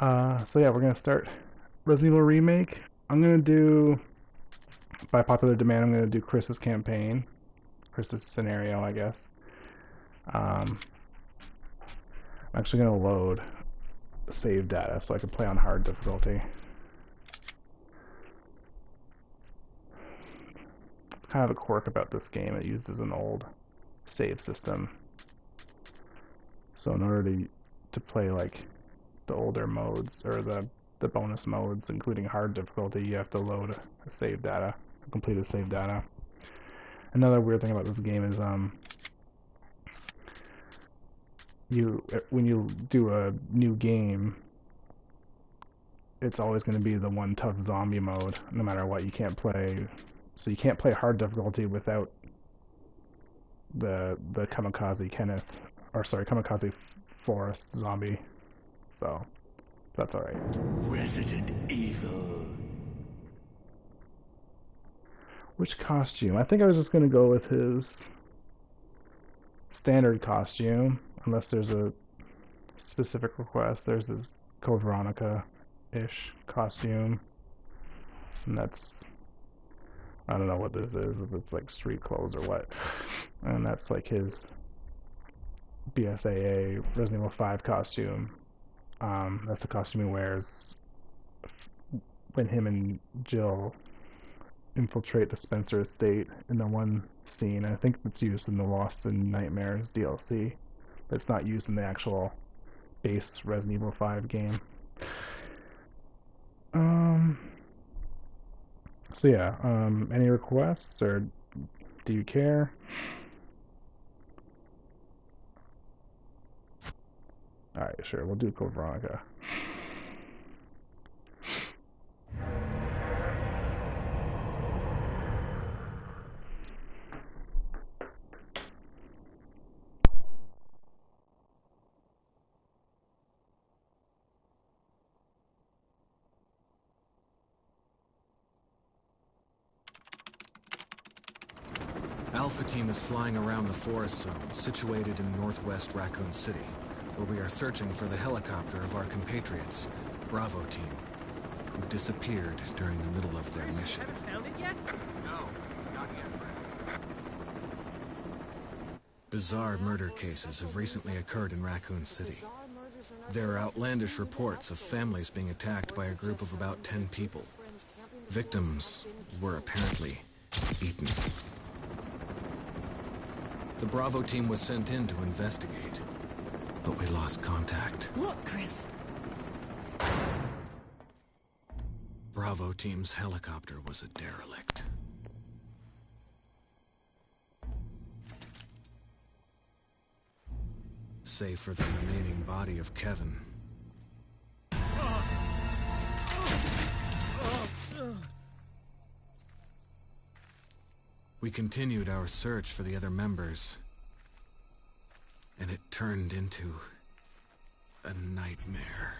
So yeah, we're gonna start Resident Evil Remake. I'm gonna do, by popular demand, I'm gonna do Chris's campaign, Chris's scenario, I guess. I'm actually gonna load save data so I can play on hard difficulty. It's kind of a quirk about this game. It uses an old save system. So in order to play like the older modes or the bonus modes, including hard difficulty, you have to load a save data, completed save data. Another weird thing about this game is you when you do a new game, it's always going to be the one tough zombie mode, no matter what. You can't play, so you can't play hard difficulty without the kamikaze Kenneth, or sorry, kamikaze Forest zombie. So that's all right. Resident Evil. Which costume? I think I was just gonna go with his standard costume, unless there's a specific request. There's his Code Veronica-ish costume, and that's, I don't know what this is, if it's like street clothes or what. And that's like his BSAA Resident Evil 5 costume. That's the costume he wears when him and Jill infiltrate the Spencer estate in the one scene. I think it's used in the Lost in Nightmares DLC, but it's not used in the actual base Resident Evil 5 game. So yeah, any requests, or do you care? Alright, sure, we'll do Code Veronica. Alpha Team is flying around the forest zone, situated in northwest Raccoon City, where we are searching for the helicopter of our compatriots, Bravo Team, who disappeared during the middle of their mission. Haven't found it yet? No, not yet, Brad. Bizarre murder cases have recently occurred in Raccoon City. There are outlandish reports of families being attacked by a group of about 10 people. Victims were apparently eaten. The Bravo Team was sent in to investigate, but we lost contact. Look, Chris. Bravo Team's helicopter was a derelict. Save for the remaining body of Kevin. We continued our search for the other members, and it turned into a nightmare.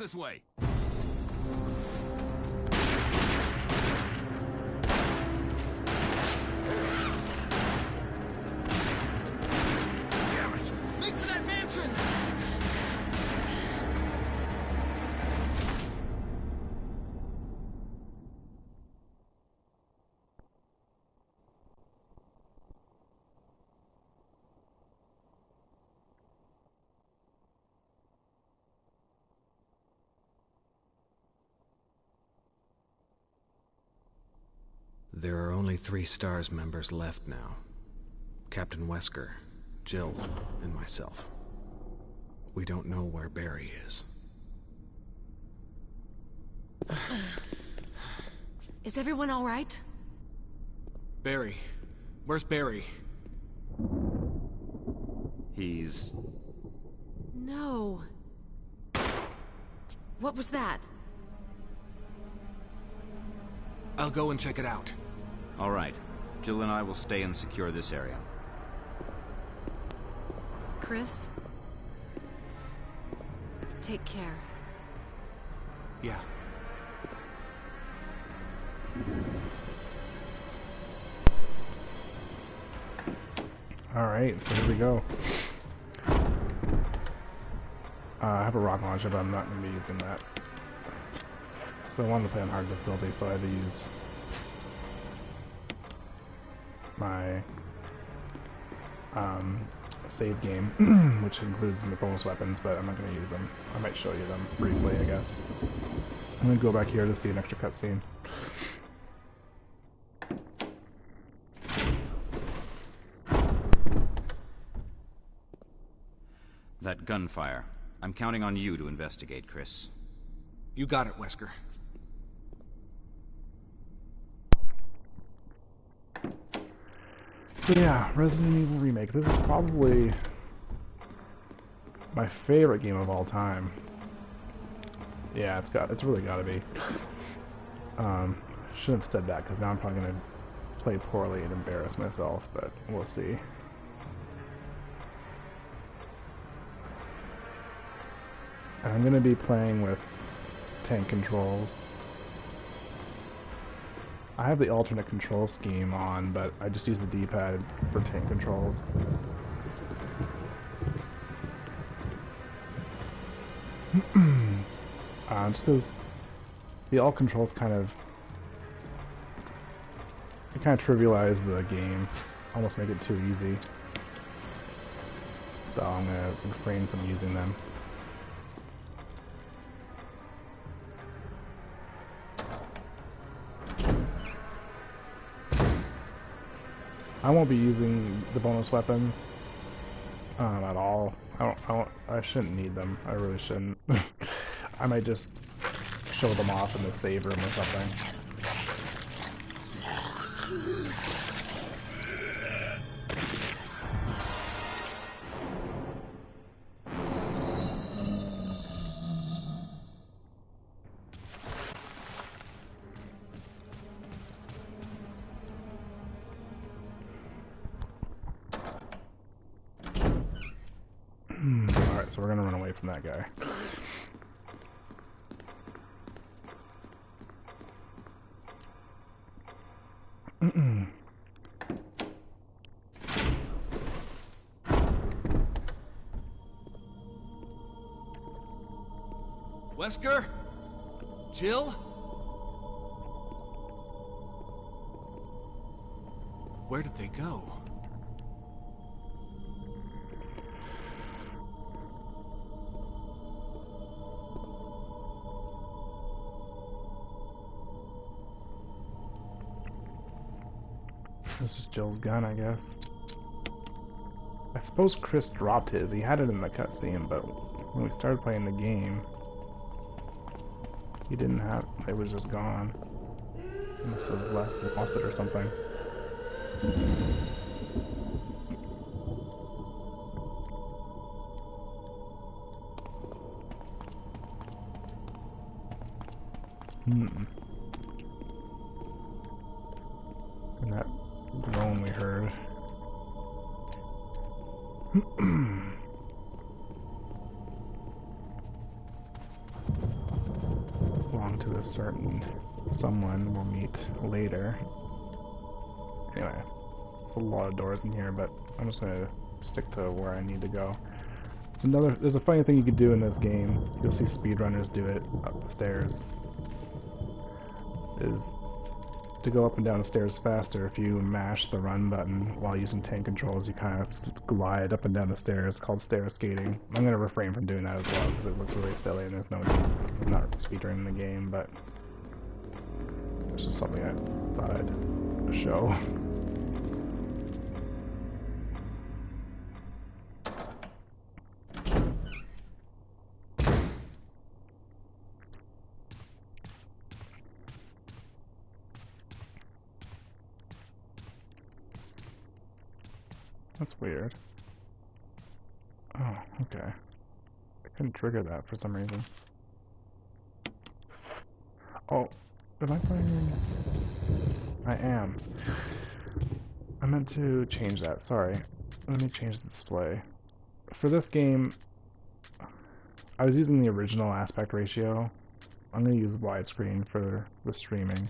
this way! Damn it! Make for that mansion! There are only 3 STARS members left now. Captain Wesker, Jill, and myself. We don't know where Barry is. Is everyone all right? Barry. Where's Barry? He's... No. What was that? I'll go and check it out. All right. Jill and I will stay and secure this area. Chris? Take care. Yeah. Alright, so here we go. I have a rocket launcher, but I'm not going to be using that. So I wanted to play on hard difficulty, so I had to use my save game, which includes the bonus weapons, but I'm not going to use them. I might show you them briefly, I guess. I'm going to go back here to see an extra cutscene. That gunfire. I'm counting on you to investigate, Chris. You got it, Wesker. So yeah, Resident Evil Remake. This is probably my favorite game of all time. Yeah, it's really gotta be. Shouldn't have said that because now I'm probably gonna play poorly and embarrass myself, but we'll see. And I'm gonna be playing with tank controls. I have the alternate control scheme on, but I just use the D-pad for tank controls. Just because the alt controls kind of trivialize the game, almost make it too easy. So I'm gonna refrain from using them. I won't be using the bonus weapons at all. I shouldn't need them. I really shouldn't. I might just show them off in the save room or something. Alright, so we're gonna run away from that guy. Wesker? Jill? Where did they go? This is Jill's gun, I guess. I suppose Chris dropped his. He had it in the cutscene, but when we started playing the game, he didn't have. It was just gone. He must have lost it or something. And that groan we heard. to a certain someone we'll meet later. Anyway, there's a lot of doors in here, but I'm just gonna stick to where I need to go. There's a funny thing you could do in this game. You'll see speedrunners do it up the stairs. Is to go up and down the stairs faster. If you mash the run button while using tank controls, you kind of glide up and down the stairs, called stair skating. I'm gonna refrain from doing that as well because it looks really silly and there's no need. I'm not speedrunning in the game, but it's just something I thought I'd show. That's weird. Oh, okay. I couldn't trigger that for some reason. Oh, am I playing? I am. I meant to change that, sorry. Let me change the display. For this game, I was using the original aspect ratio. I'm going to use widescreen for the streaming.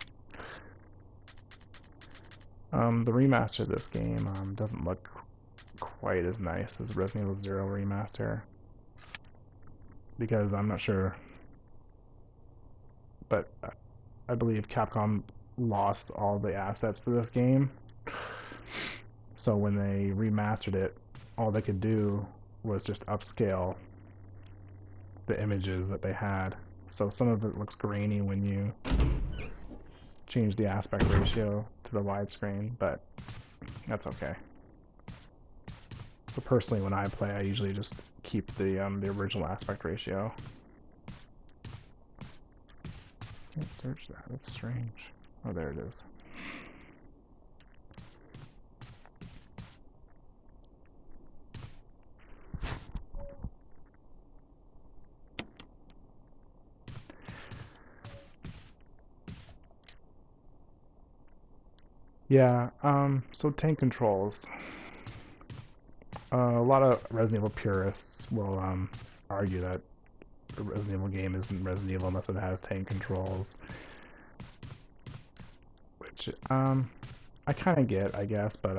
The remaster of this game doesn't look quite as nice as Resident Evil 0 remaster, because I'm not sure, but I believe Capcom lost all the assets to this game, so when they remastered it, all they could do was just upscale the images that they had, so some of it looks grainy when you change the aspect ratio to the widescreen, but that's okay. So personally, when I play, I usually just keep the original aspect ratio. Can't search that. That's strange. Oh, there it is. Yeah. So tank controls. A lot of Resident Evil purists will argue that a Resident Evil game isn't Resident Evil unless it has tank controls, which I kind of get, I guess, but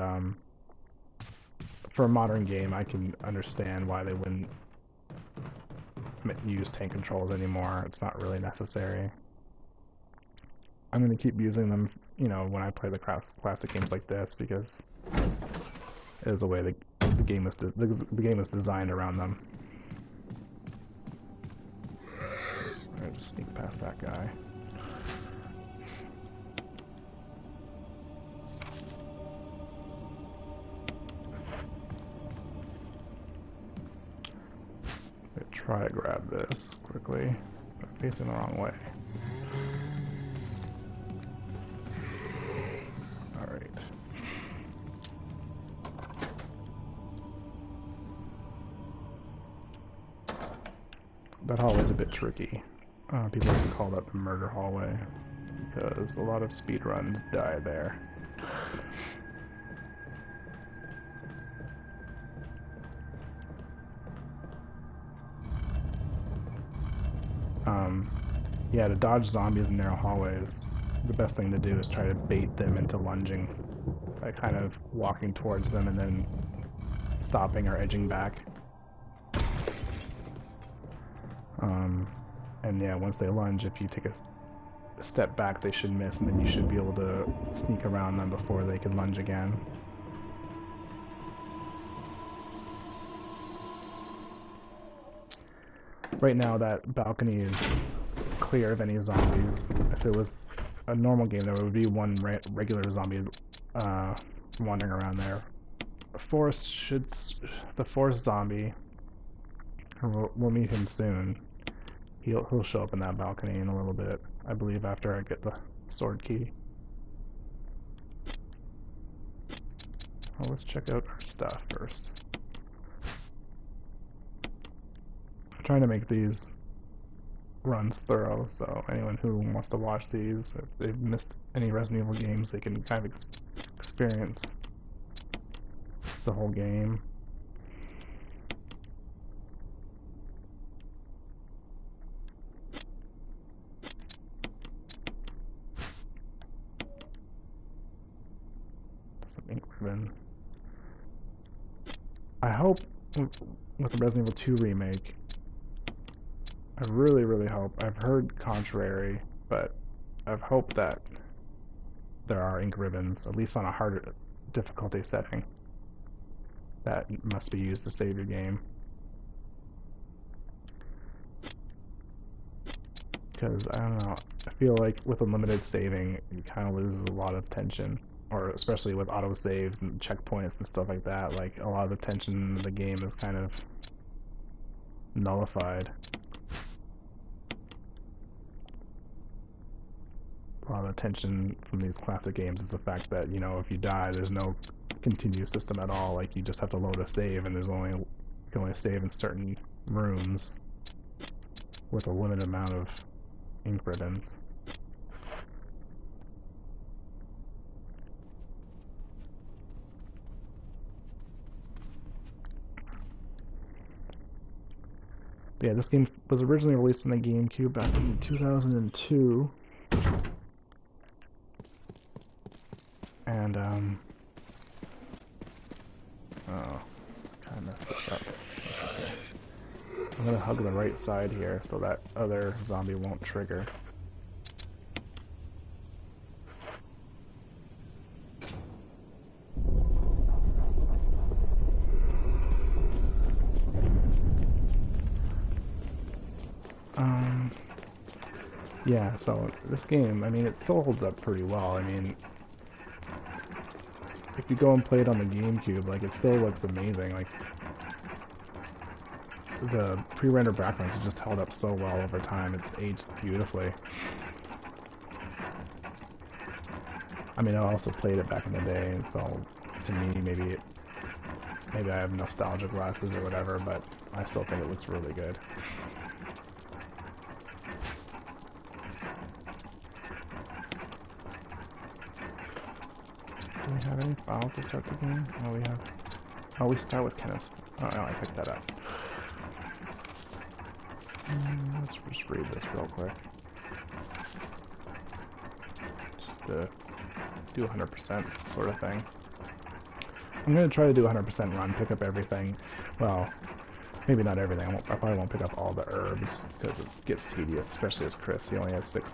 for a modern game, I can understand why they wouldn't use tank controls anymore. It's not really necessary. I'm going to keep using them, you know, when I play the classic games like this, because it is the way the game is designed around them. Alright, just sneak past that guy. Try to grab this quickly, but facing the wrong way. Alright. That hallway's a bit tricky. People like to call that the murder hallway, because a lot of speedruns die there. Yeah, to dodge zombies in narrow hallways, the best thing to do is try to bait them into lunging by kind of walking towards them and then stopping or edging back. And yeah, once they lunge, if you take a step back, they should miss, and then you should be able to sneak around them before they can lunge again. Right now, that balcony is clear of any zombies. If it was a normal game, there would be one regular zombie wandering around there. The forest zombie, we'll meet him soon. He'll show up in that balcony in a little bit, I believe, after I get the sword key. Well, let's check out our stuff first. I'm trying to make these runs thorough, so anyone who wants to watch these, if they've missed any Resident Evil games, they can kind of experience the whole game. hope with the Resident Evil 2 remake, I really hope, I've heard contrary, but I've hoped that there are ink ribbons, at least on a harder difficulty setting, that must be used to save your game. Because, I don't know, I feel like with unlimited saving, it kind of loses a lot of tension. Or especially with auto-saves and checkpoints and stuff like that, like, a lot of the tension in the game is kind of nullified. A lot of the tension from these classic games is the fact that, you know, if you die, there's no continue system at all. Like, you just have to load a save, and you can only save in certain rooms with a limited amount of ink ribbons. But yeah, this game was originally released on the GameCube back in 2002. And, oh, kind of messed this up. I'm gonna hug the right side here so that other zombie won't trigger. Yeah, so this game, I mean, it still holds up pretty well. I mean, if you go and play it on the GameCube, like, it still looks amazing. Like, the pre-rendered backgrounds have just held up so well over time. It's aged beautifully. I mean, I also played it back in the day, and so to me, maybe I have nostalgia glasses or whatever, but I still think it looks really good. Do we have any files to start the game? Oh, we have. Oh, we start with Kenneth. Oh, no, I picked that up. Let's just read this real quick. Just to do 100% sort of thing. I'm going to try to do 100% run, pick up everything. Well, maybe not everything. I probably won't pick up all the herbs, because it gets tedious, especially as Chris. He only has 6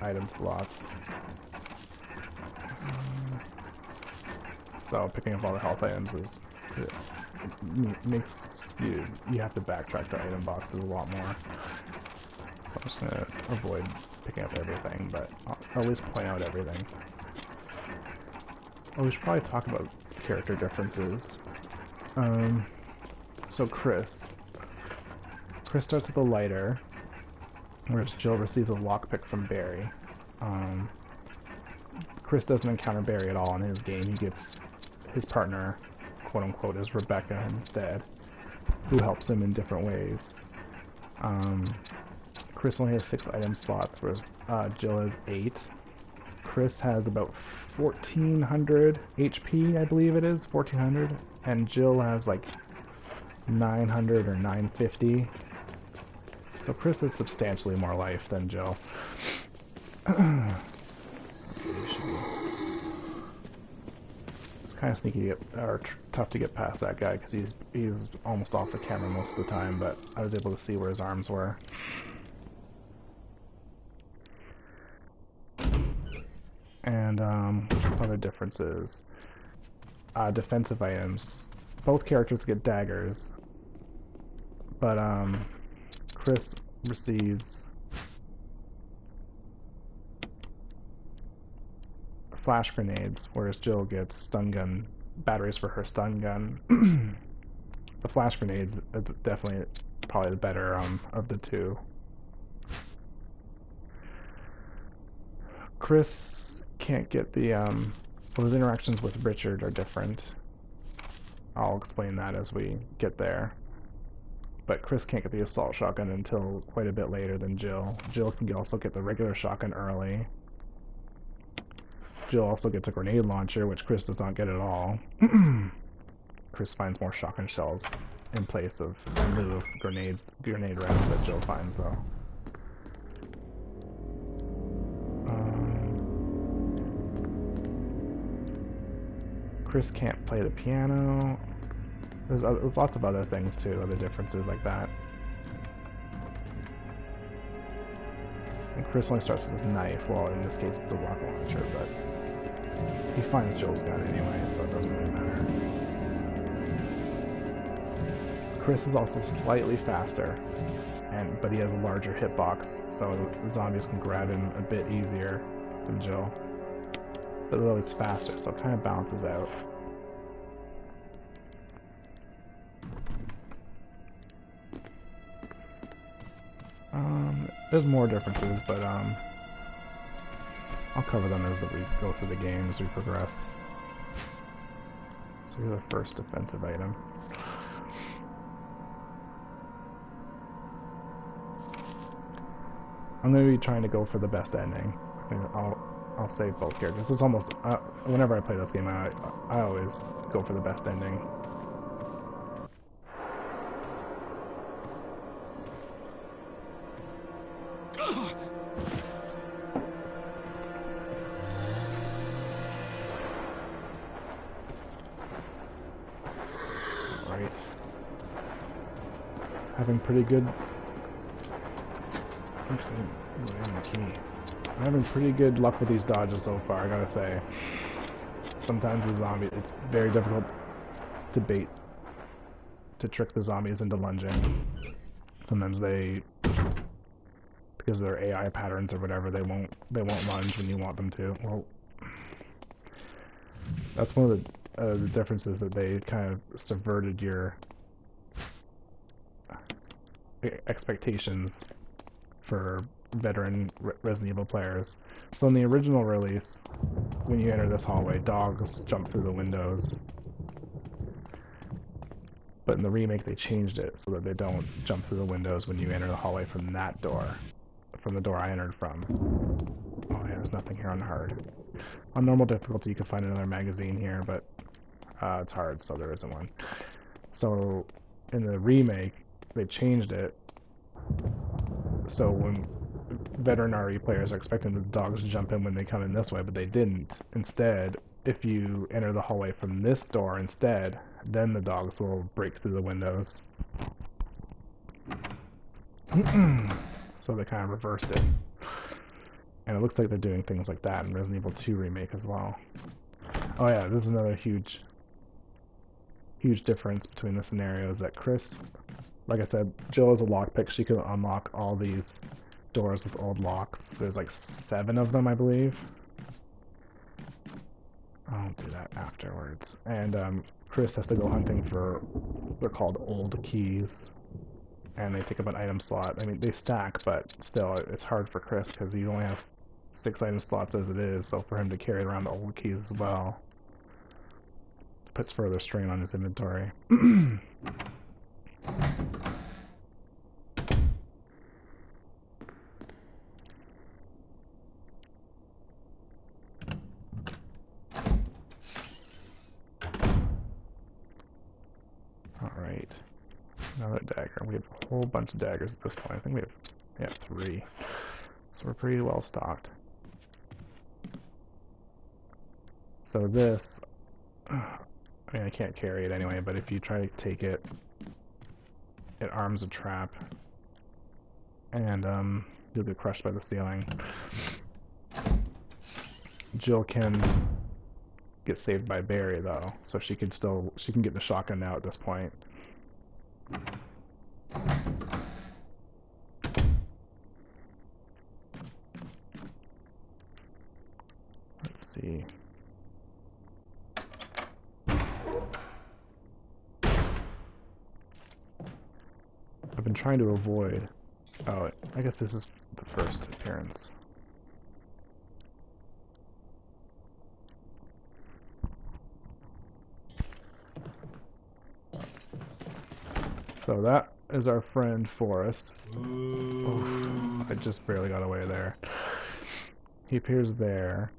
item slots. So picking up all the health items makes you have to backtrack the item boxes a lot more. So I'm just gonna avoid picking up everything, but I'll at least point out everything. Oh, we should probably talk about character differences. So Chris starts with a lighter, whereas Jill receives a lockpick from Barry. Chris doesn't encounter Barry at all in his game. He gets his partner, quote unquote, is Rebecca instead, who helps him in different ways. Chris only has 6 item slots, whereas Jill has 8. Chris has about 1400 HP, I believe it is, 1400, and Jill has like 900 or 950. So Chris has substantially more life than Jill. It's kind of sneaky to get, or tough to get past that guy because he's almost off the camera most of the time, but I was able to see where his arms were. And other differences. Defensive items. Both characters get daggers, but Chris receives flash grenades, whereas Jill gets stun gun batteries for her stun gun. The flash grenades is definitely probably the better of the two. Chris can't get the well, his interactions with Richard are different. I'll explain that as we get there. But Chris can't get the assault shotgun until quite a bit later than Jill. Jill can also get the regular shotgun early. Jill also gets a grenade launcher, which Chris does not get at all. Chris finds more shotgun shells in place of, in lieu of grenade rounds that Jill finds, though. Chris can't play the piano. There's lots of other things too, other differences like that. And Chris only starts with his knife, well, in this case it's a rocket launcher, but he finds Jill's gun anyway, so it doesn't really matter. Chris is also slightly faster, but he has a larger hitbox, so the zombies can grab him a bit easier than Jill. But though he's faster, so it kind of balances out. There's more differences, but I'll cover them as we go through the game as we progress. So here's the first defensive item. I'm going to be trying to go for the best ending. I'll save both characters. This is almost whenever I play this game, I always go for the best ending. Alright. Having pretty good... I'm having pretty good luck with these dodges so far, I gotta say. Sometimes the zombie, it's very difficult to trick the zombies into lunging. Sometimes because of their AI patterns or whatever, they won't lunge when you want them to. Well, that's one of the differences, that they kind of subverted your expectations for veteran Resident Evil players. So in the original release, when you enter this hallway, dogs jump through the windows. But in the remake, they changed it so that they don't jump through the windows when you enter the hallway from that door. From the door I entered from. Oh yeah, there's nothing here on hard. On normal difficulty, you can find another magazine here, but it's hard, so there isn't one. So in the remake, they changed it so when veteran RE players are expecting the dogs to jump in when they come in this way, but they didn't. Instead, if you enter the hallway from this door instead, then the dogs will break through the windows. So they kind of reversed it. And it looks like they're doing things like that in Resident Evil 2 Remake as well. Oh yeah, this is another huge difference between the scenarios, that Chris, like I said, Jill is a lockpick. She can unlock all these doors with old locks. There's like 7 of them, I believe. I'll do that afterwards. And Chris has to go hunting for, they're called old keys. And they take up an item slot. I mean, they stack, but still, it's hard for Chris because he only has 6 item slots as it is, so for him to carry around the old keys as well puts further strain on his inventory. Alright. Another dagger. We have a whole bunch of daggers at this point. I think we have 3. So we're pretty well stocked. So this, I mean, I can't carry it anyway, but if you try to take it, it arms a trap, and you'll get crushed by the ceiling. Jill can get saved by Barry though, so she can get the shotgun now at this point. Let's see. I've been trying to avoid... Oh, I guess this is the first appearance. So that is our friend Forrest. Oof, I just barely got away there. He appears there.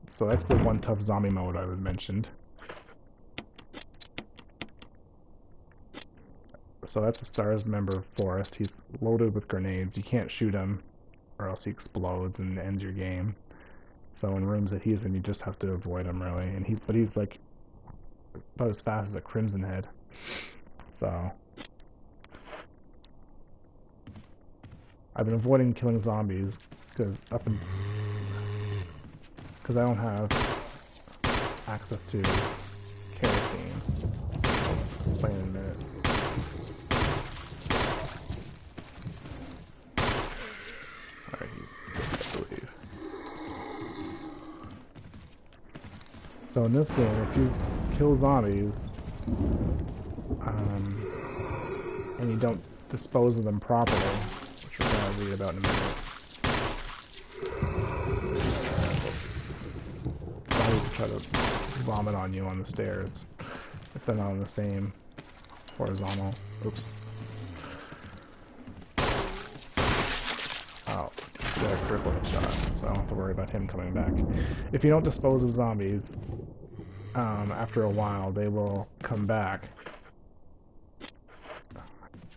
So that's the one tough zombie mode I mentioned. So that's the STARS member Forrest. He's loaded with grenades. You can't shoot him or else he explodes and ends your game. So in rooms that he's in, you just have to avoid him really, and he's like about as fast as a Crimson Head. So I've been avoiding killing zombies because I don't have access to kerosene. I'll explain in a minute. Alright, I believe. So in this game, if you kill zombies, and you don't dispose of them properly, which we're going to read about in a minute, zombies try to vomit on you on the stairs if they're not on the same horizontal. Oops. Oh, got a critical shot, so I don't have to worry about him coming back. If you don't dispose of zombies, after a while they will come back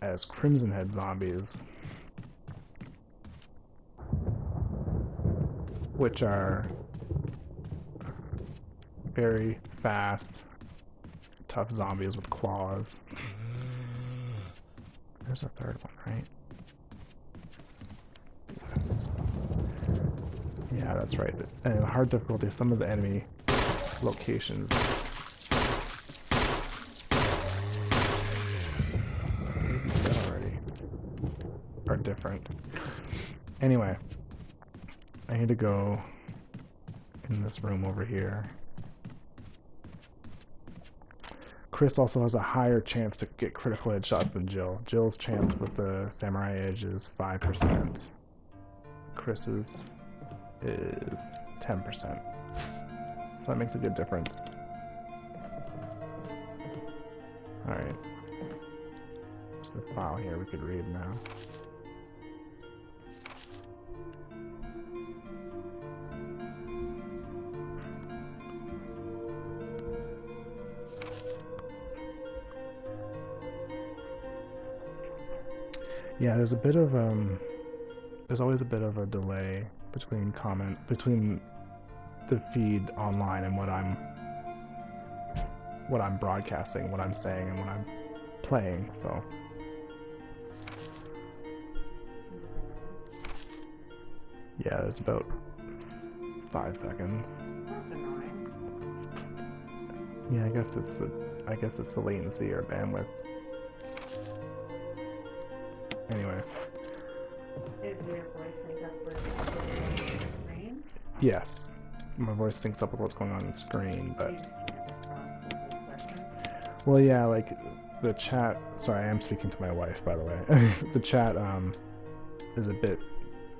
as Crimson Head zombies, which are very fast, tough zombies with claws. There's a third one, right? Yes. Yeah, that's right. And hard difficulty, some of the enemy locations already are different. Anyway, I need to go in this room over here. Chris also has a higher chance to get critical headshots than Jill. Jill's chance with the Samurai Edge is 5%. Chris's is 10%. So that makes a good difference. Alright. There's the file here we could read now. Yeah, there's always a bit of a delay between the feed online and what I'm broadcasting, what I'm saying, and what I'm playing, so. Yeah, there's about 5 seconds. That's annoying. Yeah, I guess it's the latency or bandwidth. Anyway. Is your voice sync up with the screen? Yes. My voice syncs up with what's going on the screen, but... You just can't respond to the question. Well, yeah, like, the chat... Sorry, I am speaking to my wife, by the way. The chat, is a bit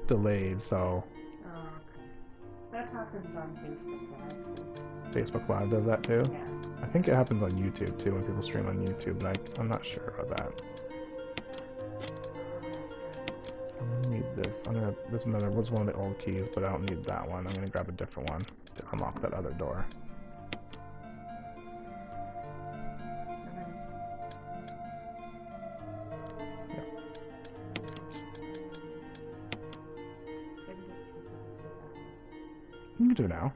delayed, so... Oh, okay. That happens on Facebook Live, too. Facebook Live does that too? Yeah. I think it happens on YouTube, too, when people stream on YouTube, but I'm not sure about that. I'm gonna need this. What's one of the old keys, but I don't need that one. I'm gonna grab a different one to unlock that other door. You can do it now.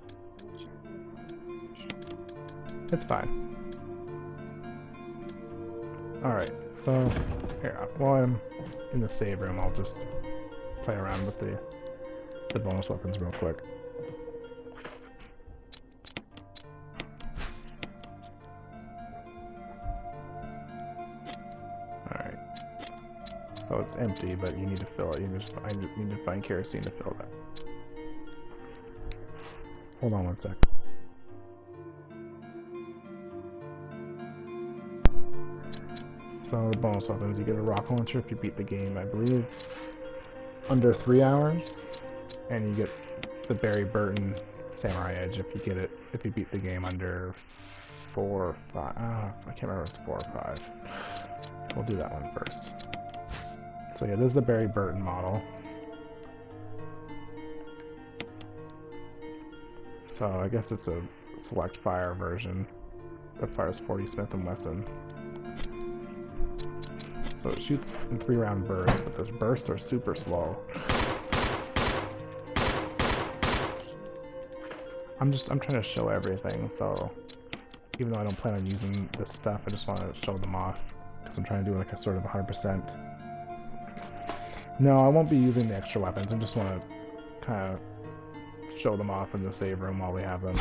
It's fine. Alright, so here, while I'm in the save room, I'll just play around with the bonus weapons real quick. Alright. So it's empty, but you need to fill it. You need to find kerosene to fill that. Hold on one sec. So the bonus weapons, you get a rocket launcher if you beat the game, I believe, under 3 hours, and you get the Barry Burton Samurai Edge if you beat the game under 4 or 5. I can't remember if it's 4 or 5. We'll do that one first. So yeah, this is the Barry Burton model. So I guess it's a select fire version that fires 40 Smith & Wesson. So it shoots in 3-round bursts, but those bursts are super slow. I'm trying to show everything, so even though I don't plan on using this stuff, I just want to show them off because I'm trying to do like a sort of 100%. No, I won't be using the extra weapons. I just want to kind of show them off in the save room while we have them.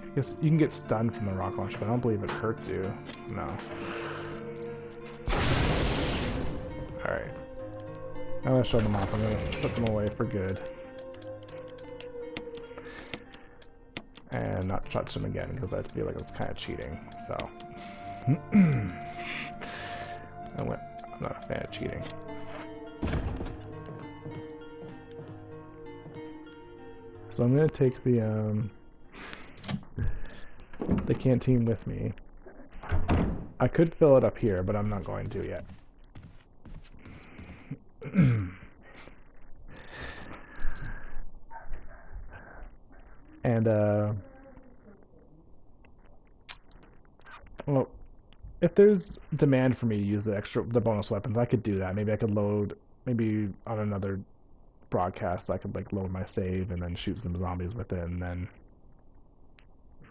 I guess you can get stunned from the rocket launcher, but I don't believe it hurts you. No. Alright. I'm gonna show them off. I'm gonna put them away for good. And not touch them again because I feel like it's kind of cheating. So. I'm not a fan of cheating. So I'm gonna take the canteen with me. I could fill it up here, but I'm not going to yet. And well, if there's demand for me to use the bonus weapons, I could do that. Maybe I could load, maybe on another broadcast, I could like load my save and then shoot some zombies with it, and then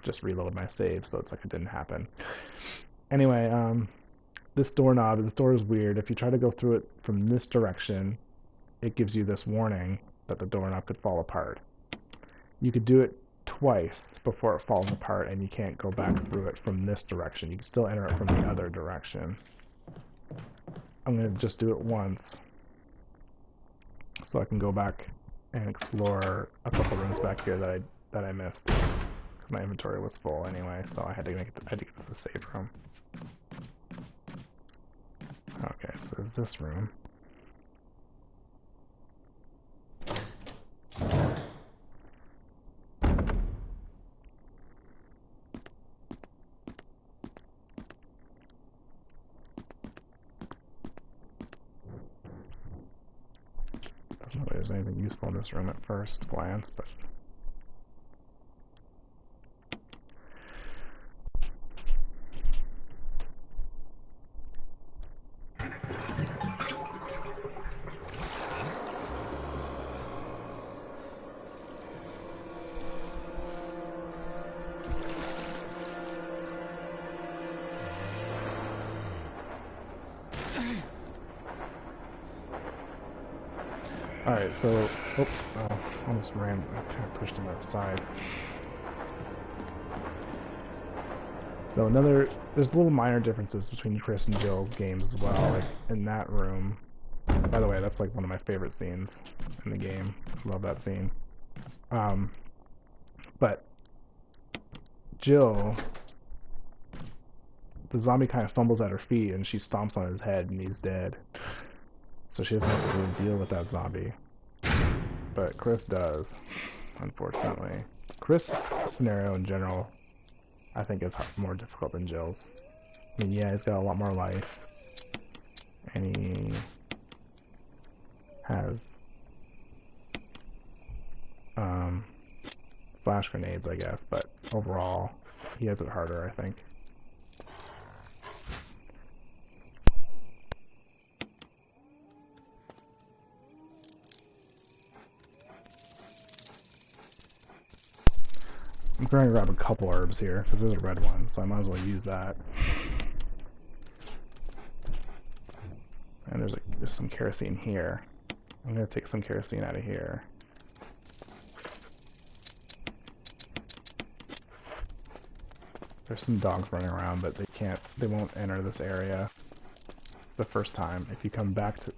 just reload my save, so it's like it didn't happen. Anyway, this door is weird. If you try to go through it from this direction, it gives you this warning that the doorknob could fall apart. You could do it twice before it falls apart, and you can't go back through it from this direction. You can still enter it from the other direction. I'm going to just do it once so I can go back and explore a couple rooms back here that I missed. My inventory was full anyway, so I had to get to the safe room. Okay, so there's this room. Doesn't look like there's anything useful in this room at first glance, but alright, so almost ran, I kind of pushed him outside. So there's little minor differences between Chris and Jill's games as well. Like in that room, by the way, that's like one of my favorite scenes in the game. I love that scene. But Jill, the zombie kind of fumbles at her feet and she stomps on his head and he's dead. So she doesn't have to really deal with that zombie. But Chris does, unfortunately. Chris' scenario in general, I think, is more difficult than Jill's. I mean, yeah, he's got a lot more life. And he has flash grenades, I guess. But overall, he has it harder, I think. I'm going to grab a couple herbs here, because there's a red one, so I might as well use that. And there's some kerosene here. I'm going to take some kerosene out of here. There's some dogs running around, but they won't enter this area the first time. If you come back to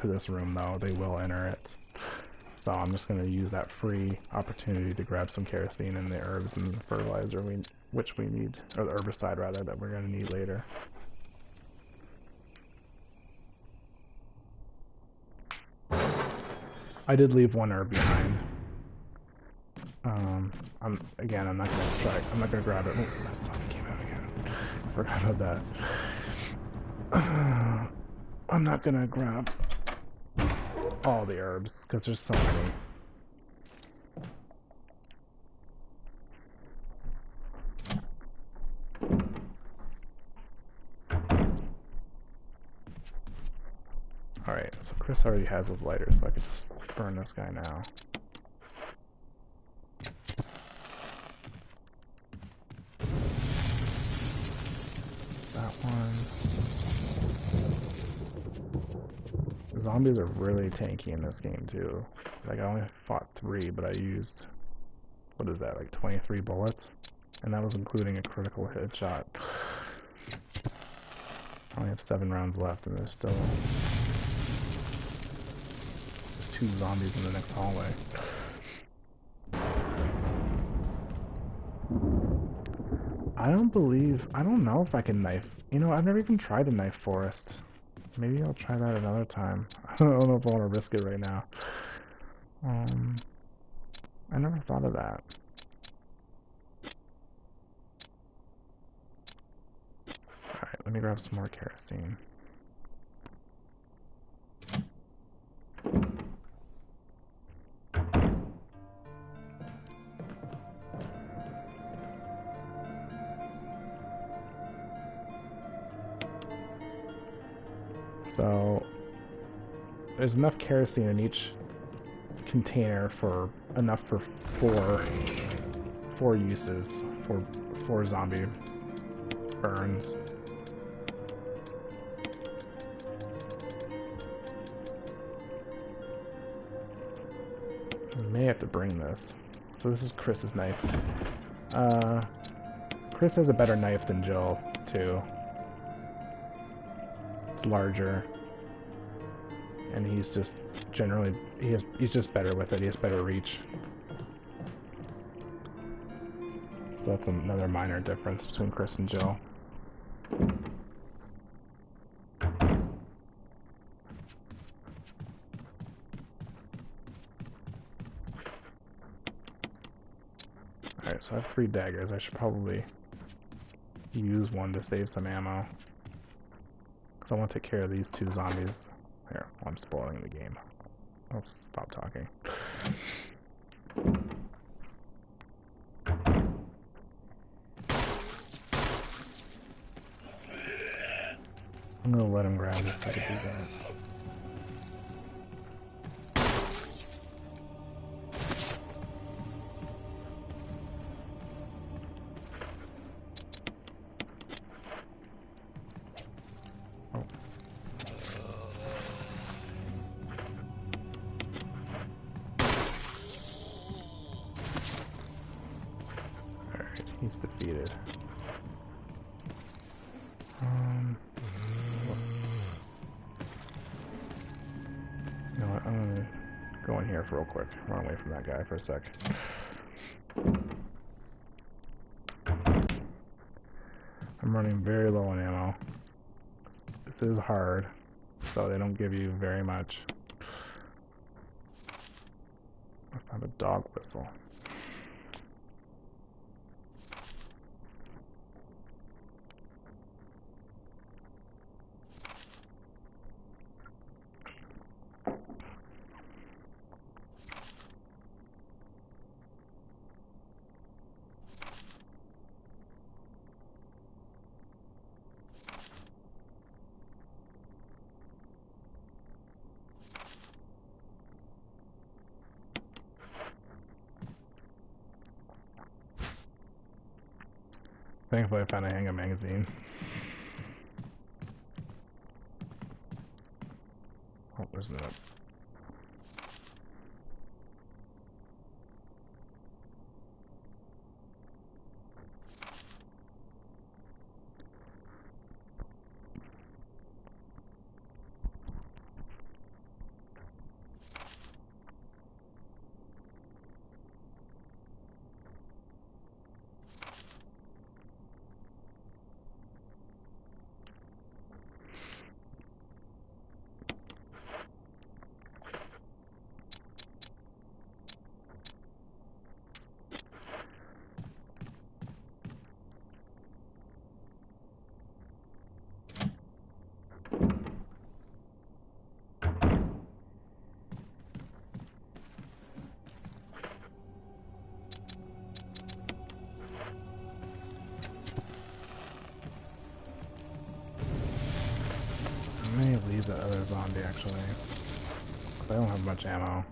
this room though, they will enter it. So I'm just going to use that free opportunity to grab some kerosene and the herbs and the fertilizer which we need, or the herbicide rather, that we're going to need later. I did leave one herb behind. I'm not gonna grab it. Oh, that zombie came out again. Forgot about that. I'm not gonna grab all the herbs because there's so many. Alright, so Chris already has his lighter, so I could just burn this guy now. That one. Zombies are really tanky in this game too. Like I only fought 3, but I used, what is that, like 23 bullets? And that was including a critical hit shot. I only have 7 rounds left and there's still 2 zombies in the next hallway. I don't know if I can knife. You know, I've never even tried a knife forest. Maybe I'll try that another time. I don't know if I want to risk it right now. I never thought of that. Alright, let me grab some more kerosene. So, there's enough kerosene in each container for enough for four uses, four zombie burns. I may have to bring this. So this is Chris's knife. Chris has a better knife than Jill, too. It's larger. And he's just generally, he's just better with it. He has better reach. So that's another minor difference between Chris and Jill. Alright, so I have 3 daggers. I should probably use one to save some ammo. Because I want to take care of these 2 zombies. Here, I'm spoiling the game. I'll stop talking. I'm gonna let him grab this so I can do that. He's defeated. You know what? I'm gonna go in here for real quick. Run away from that guy for a sec. I'm running very low on ammo. This is hard, so they don't give you very much. I found a dog whistle. Thankfully I found a handgun magazine. Oh, there's that. use that other zombie actually. I don't have much ammo.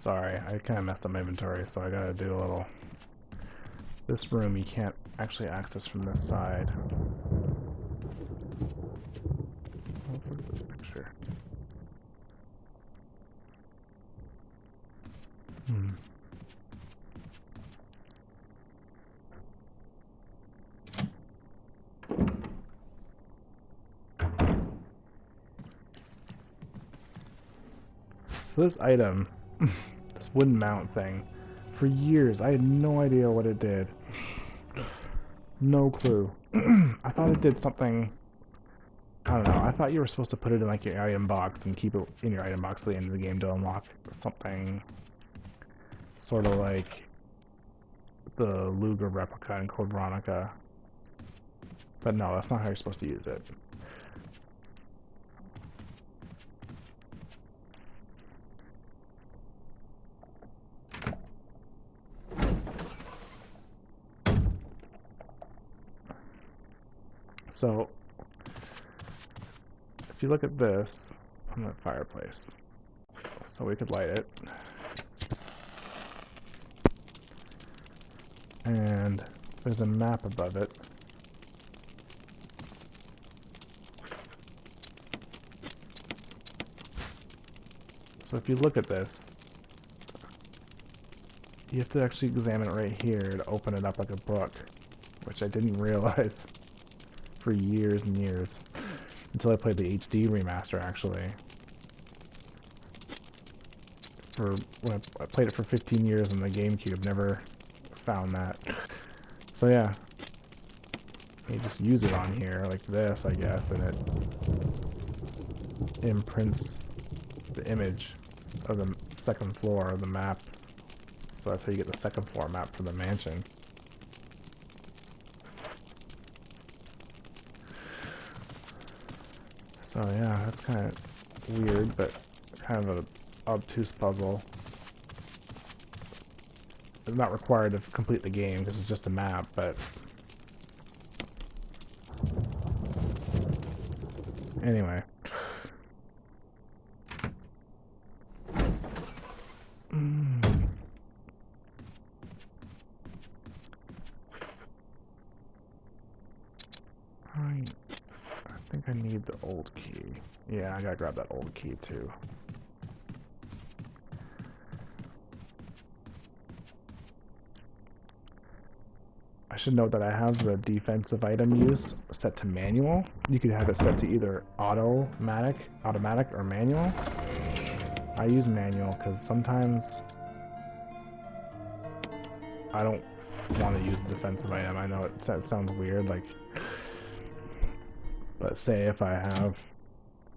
Sorry, I kind of messed up my inventory, so I gotta do a little... This room you can't actually access from this side. Oh, look at this picture. So this item, this wooden mount thing, for years I had no idea what it did. No clue. I thought it did something, I don't know, I thought you were supposed to put it in like your item box and keep it in your item box at the end of the game to unlock something sort of like the Luger replica in Code Veronica. But no, that's not how you're supposed to use it. So, if you look at this on that fireplace, so we could light it. And there's a map above it. So if you look at this, you have to actually examine it right here to open it up like a book, which I didn't realize for years and years until I played the HD remaster actually. When I played it for 15 years on the GameCube, never found that. So yeah, you just use it on here like this, I guess, and it imprints the image of the second floor of the map. So that's how you get the second floor map for the mansion. So yeah, that's kind of weird, but kind of an obtuse puzzle. It's not required to complete the game because it's just a map, but anyway. I think I need the old key. Yeah, I gotta grab that old key too. I should note that I have the defensive item use set to manual. You could have it set to either automatic or manual. I use manual because sometimes I don't want to use a defensive item. I know it sounds weird, like, but say if I have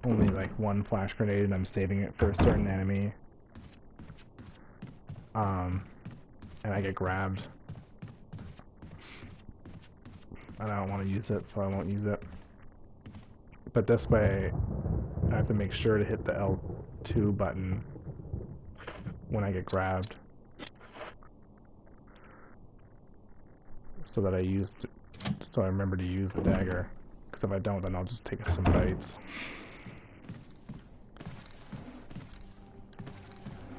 only like one flash grenade and I'm saving it for a certain enemy, and I get grabbed, and I don't want to use it, so I won't use it. But this way, I have to make sure to hit the L2 button when I get grabbed, so that so I remember to use the dagger. Because if I don't, then I'll just take some bites.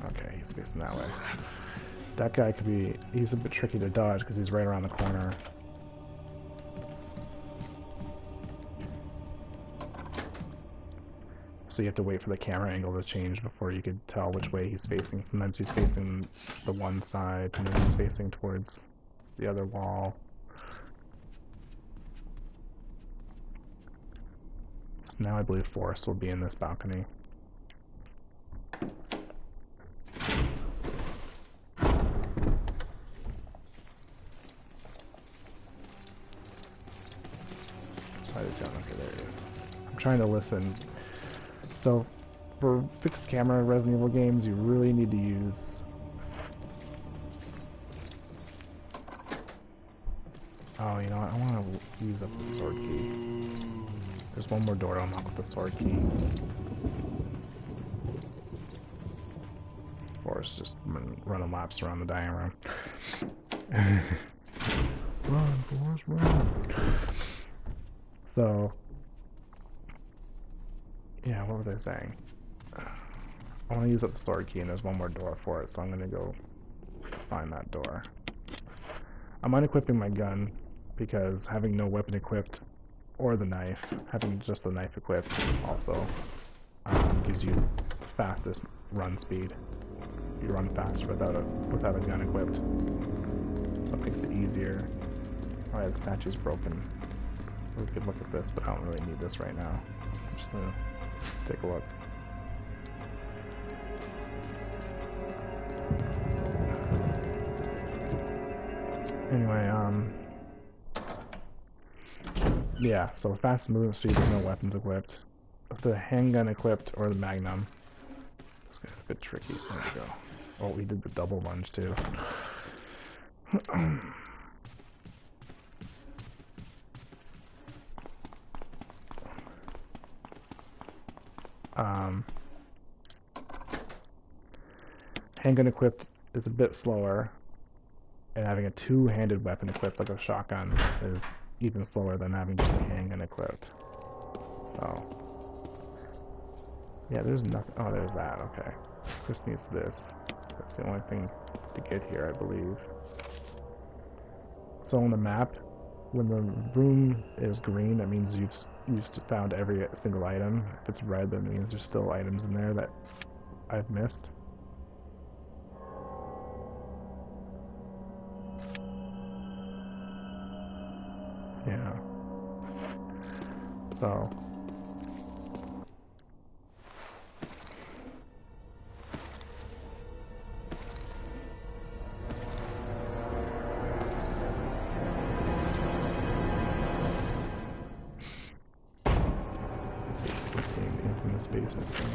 Okay, he's facing that way. That guy could be... He's a bit tricky to dodge because he's right around the corner. So you have to wait for the camera angle to change before you could tell which way he's facing. Sometimes he's facing the one side, and then he's facing towards the other wall. So now I believe Forrest will be in this balcony. Okay, there he is. I'm trying to listen. So, for fixed camera Resident Evil games, you really need to use... Oh, you know what? I want to use up the sword key. There's one more door to unlock with the sword key. Forrest just running laps around the dining room. Run, Forrest, run! So... Yeah, what was I saying? I want to use up the sword key, and there's one more door for it, so I'm going to go find that door. I'm unequipping my gun, because having no weapon equipped, or the knife, having just the knife equipped also gives you the fastest run speed. You run faster without a gun equipped. So it makes it easier. Alright, the statue's broken. We could look at this, but I don't really need this right now. I'm just going to take a look. Anyway, yeah, so fast movement speed with no weapons equipped. With the handgun equipped, or the magnum. It's a bit tricky. There we go. Oh, we did the double lunge too. Handgun equipped is a bit slower, and having a two-handed weapon equipped, like a shotgun, is even slower than having just a handgun equipped. So, yeah, there's nothing. Oh, there's that. Okay, Chris needs this. That's the only thing to get here, I believe. So on the map, when the room is green, that means you've found every single item. If it's red, that means there's still items in there that I've missed. Yeah. So. Infamous basement thing.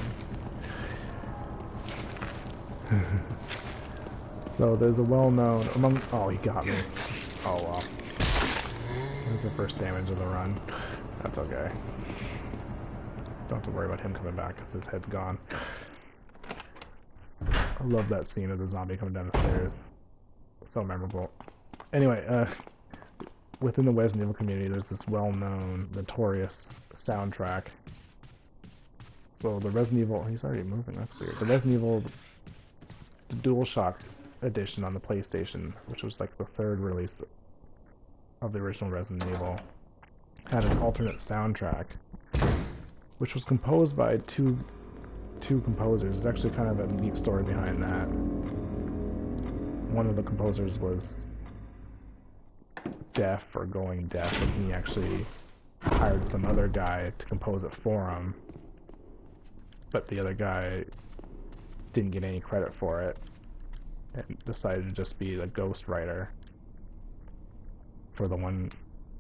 So there's a well-known among. Oh, he got me. Oh well. There's the first damage of the run. That's okay. Don't have to worry about him coming back because his head's gone. I love that scene of the zombie coming down the stairs. So memorable. Anyway, within the Resident Evil community, there's this well-known, notorious soundtrack. So the Resident Evil, he's already moving, that's weird. The Resident Evil DualShock edition on the PlayStation, which was like the third release of the original Resident Evil, had an alternate soundtrack, which was composed by two composers. There's actually kind of a neat story behind that. One of the composers was deaf or going deaf, and he actually hired some other guy to compose it for him, but the other guy didn't get any credit for it and decided to just be the ghost writer for the one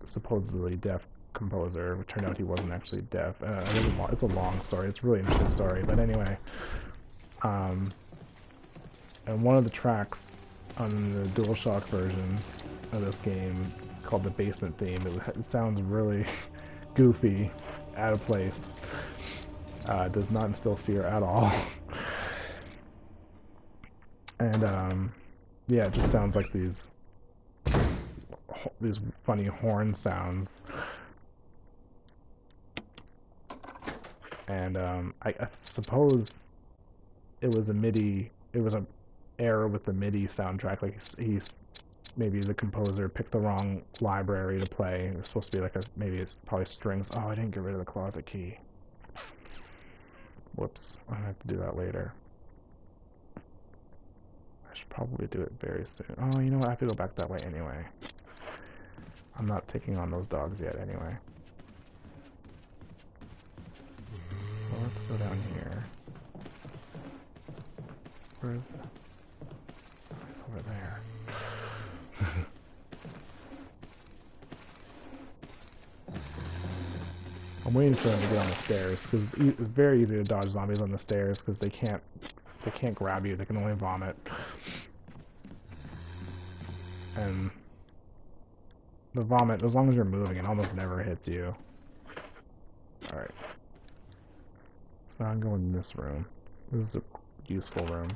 supposedly deaf composer. It turned out he wasn't actually deaf. It's a long story. It's a really interesting story. But anyway, and one of the tracks on the DualShock version of this game is called the Basement Theme. It sounds really goofy, out of place. Does not instill fear at all. And yeah, it just sounds like these funny horn sounds. And I suppose it was a MIDI. It was a error with the MIDI soundtrack. Like he's maybe the composer picked the wrong library to play. It's supposed to be like maybe it's probably strings. Oh, I didn't get rid of the closet key. Whoops, I have to do that later. I should probably do it very soon. Oh, you know what? I have to go back that way anyway. I'm not taking on those dogs yet anyway. So let's go down here. Where's the... Oh, it's over there. I'm waiting for them to get on the stairs because it's very easy to dodge zombies on the stairs because they can't grab you. They can only vomit. And the vomit, as long as you're moving, it almost never hits you. All right. So now I'm going in this room. This is a useful room.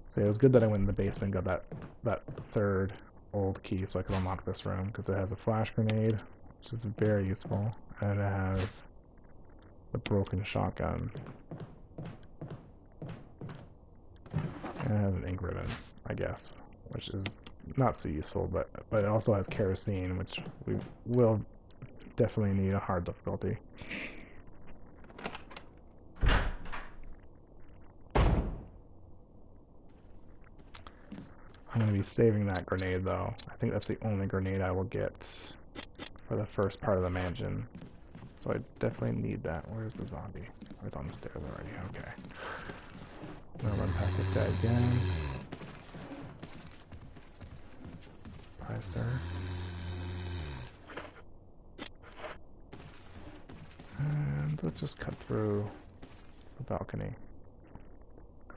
So it was good that I went in the basement and got that third old key so I could unlock this room because it has a flash grenade, which is very useful, and it has the broken shotgun. And it has an ink ribbon, I guess, which is not so useful, but it also has kerosene, which we will definitely need a hard difficulty. I'm going to be saving that grenade, though. I think that's the only grenade I will get for the first part of the mansion. So I definitely need that. Where's the zombie? Oh, it's on the stairs already. Okay. I'm going to run past this guy again. Hi, sir. And let's just cut through the balcony.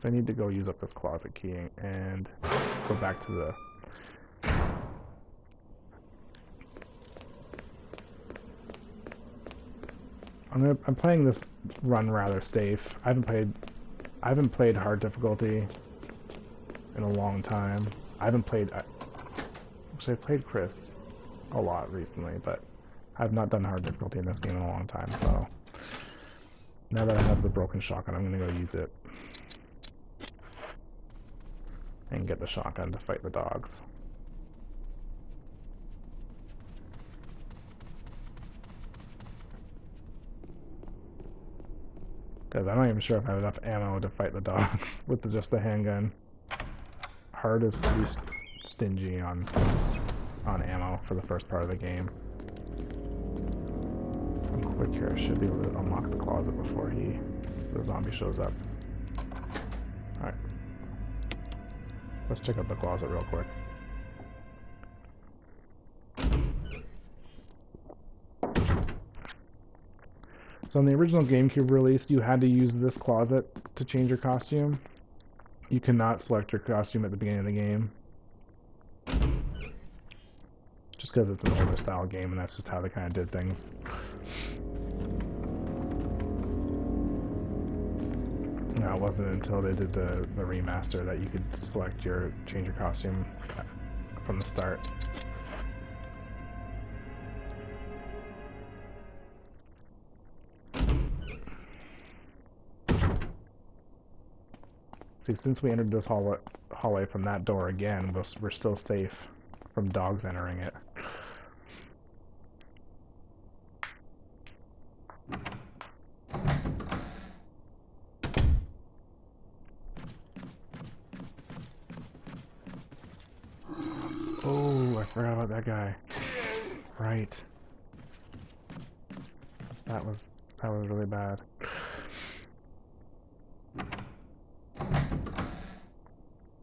I need to go use up this closet key and go back to the... I'm playing this run rather safe. I haven't played hard difficulty in a long time. Actually I played Chris a lot recently, but I've not done hard difficulty in this game in a long time, so now that I have the broken shotgun, I'm gonna go use it. And get the shotgun to fight the dogs. Because I'm not even sure if I have enough ammo to fight the dogs with just the handgun. Hard is pretty stingy on ammo for the first part of the game. I'm quick here. I should be able to unlock the closet before the zombie shows up. Alright. Let's check out the closet real quick. So in the original GameCube release, you had to use this closet to change your costume. You cannot select your costume at the beginning of the game. Just because it's an older style game and that's just how they kind of did things. No, it wasn't until they did the remaster that you could change your costume from the start. See, since we entered this hallway from that door again, we're still safe from dogs entering it. Oh, I forgot about that guy. Right. That was really bad.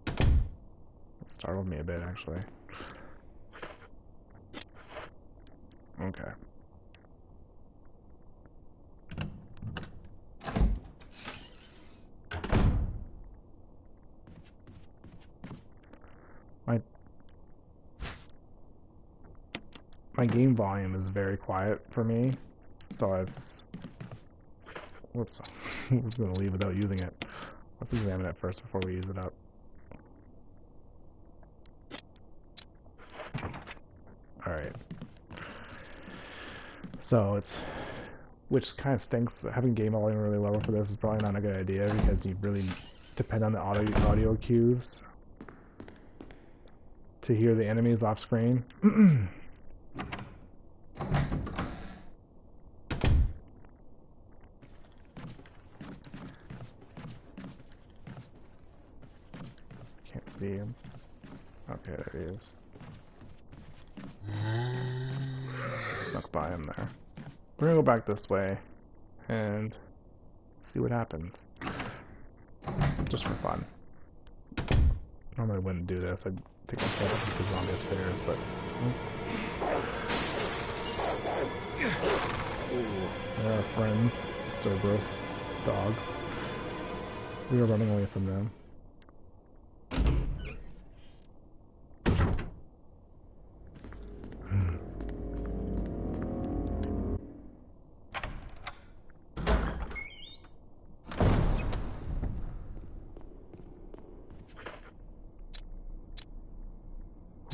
It startled me a bit, actually. Okay. My game volume is very quiet for me, so whoops, I was going to leave without using it. Let's examine it first before we use it up. Alright. So which kind of stinks. Having game volume really low for this is probably not a good idea because you really depend on the audio cues to hear the enemies off screen. Can't see him. Okay, there he is. Snuck by him there. We're gonna go back this way and see what happens. Just for fun. Normally I wouldn't do this. I'd take my cat up the zombie upstairs, but they're our friends. Cerberus dog. We were running away from them.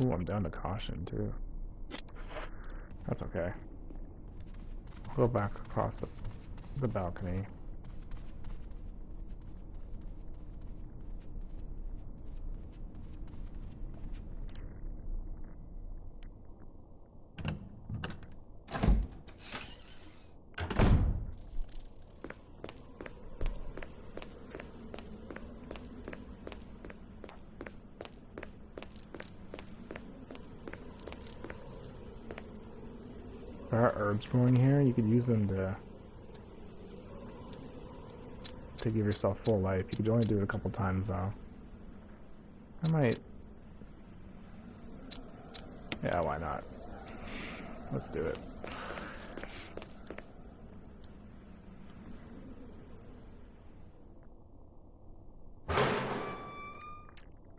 Ooh, I'm down to caution too. That's okay. I'll go back across the balcony. There are herbs growing here. You could use them to give yourself full life. You could only do it a couple times though. I might. Yeah, why not? Let's do it.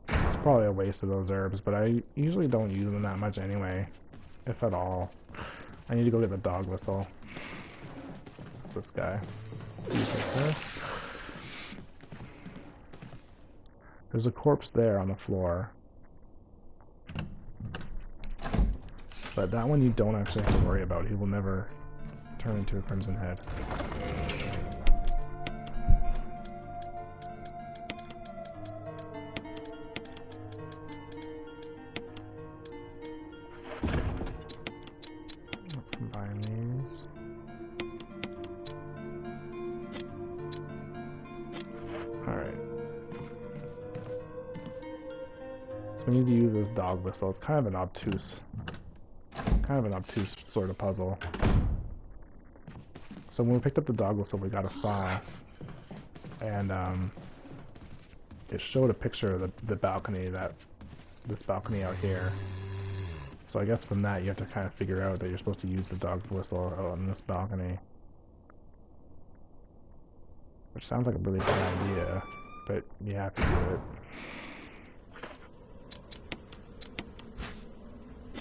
It's probably a waste of those herbs, but I usually don't use them that much anyway, if at all. I need to go get the dog whistle. This guy. There's a corpse there on the floor. But that one you don't actually have to worry about. He will never turn into a crimson head. Let's combine these. Alright. So we need to use this dog whistle. It's kind of an obtuse sort of puzzle. So when we picked up the dog whistle, we got a file, and it showed a picture of the balcony, this balcony out here. So I guess from that you have to kind of figure out that you're supposed to use the dog whistle out on this balcony, which sounds like a really bad idea, but you have to do it.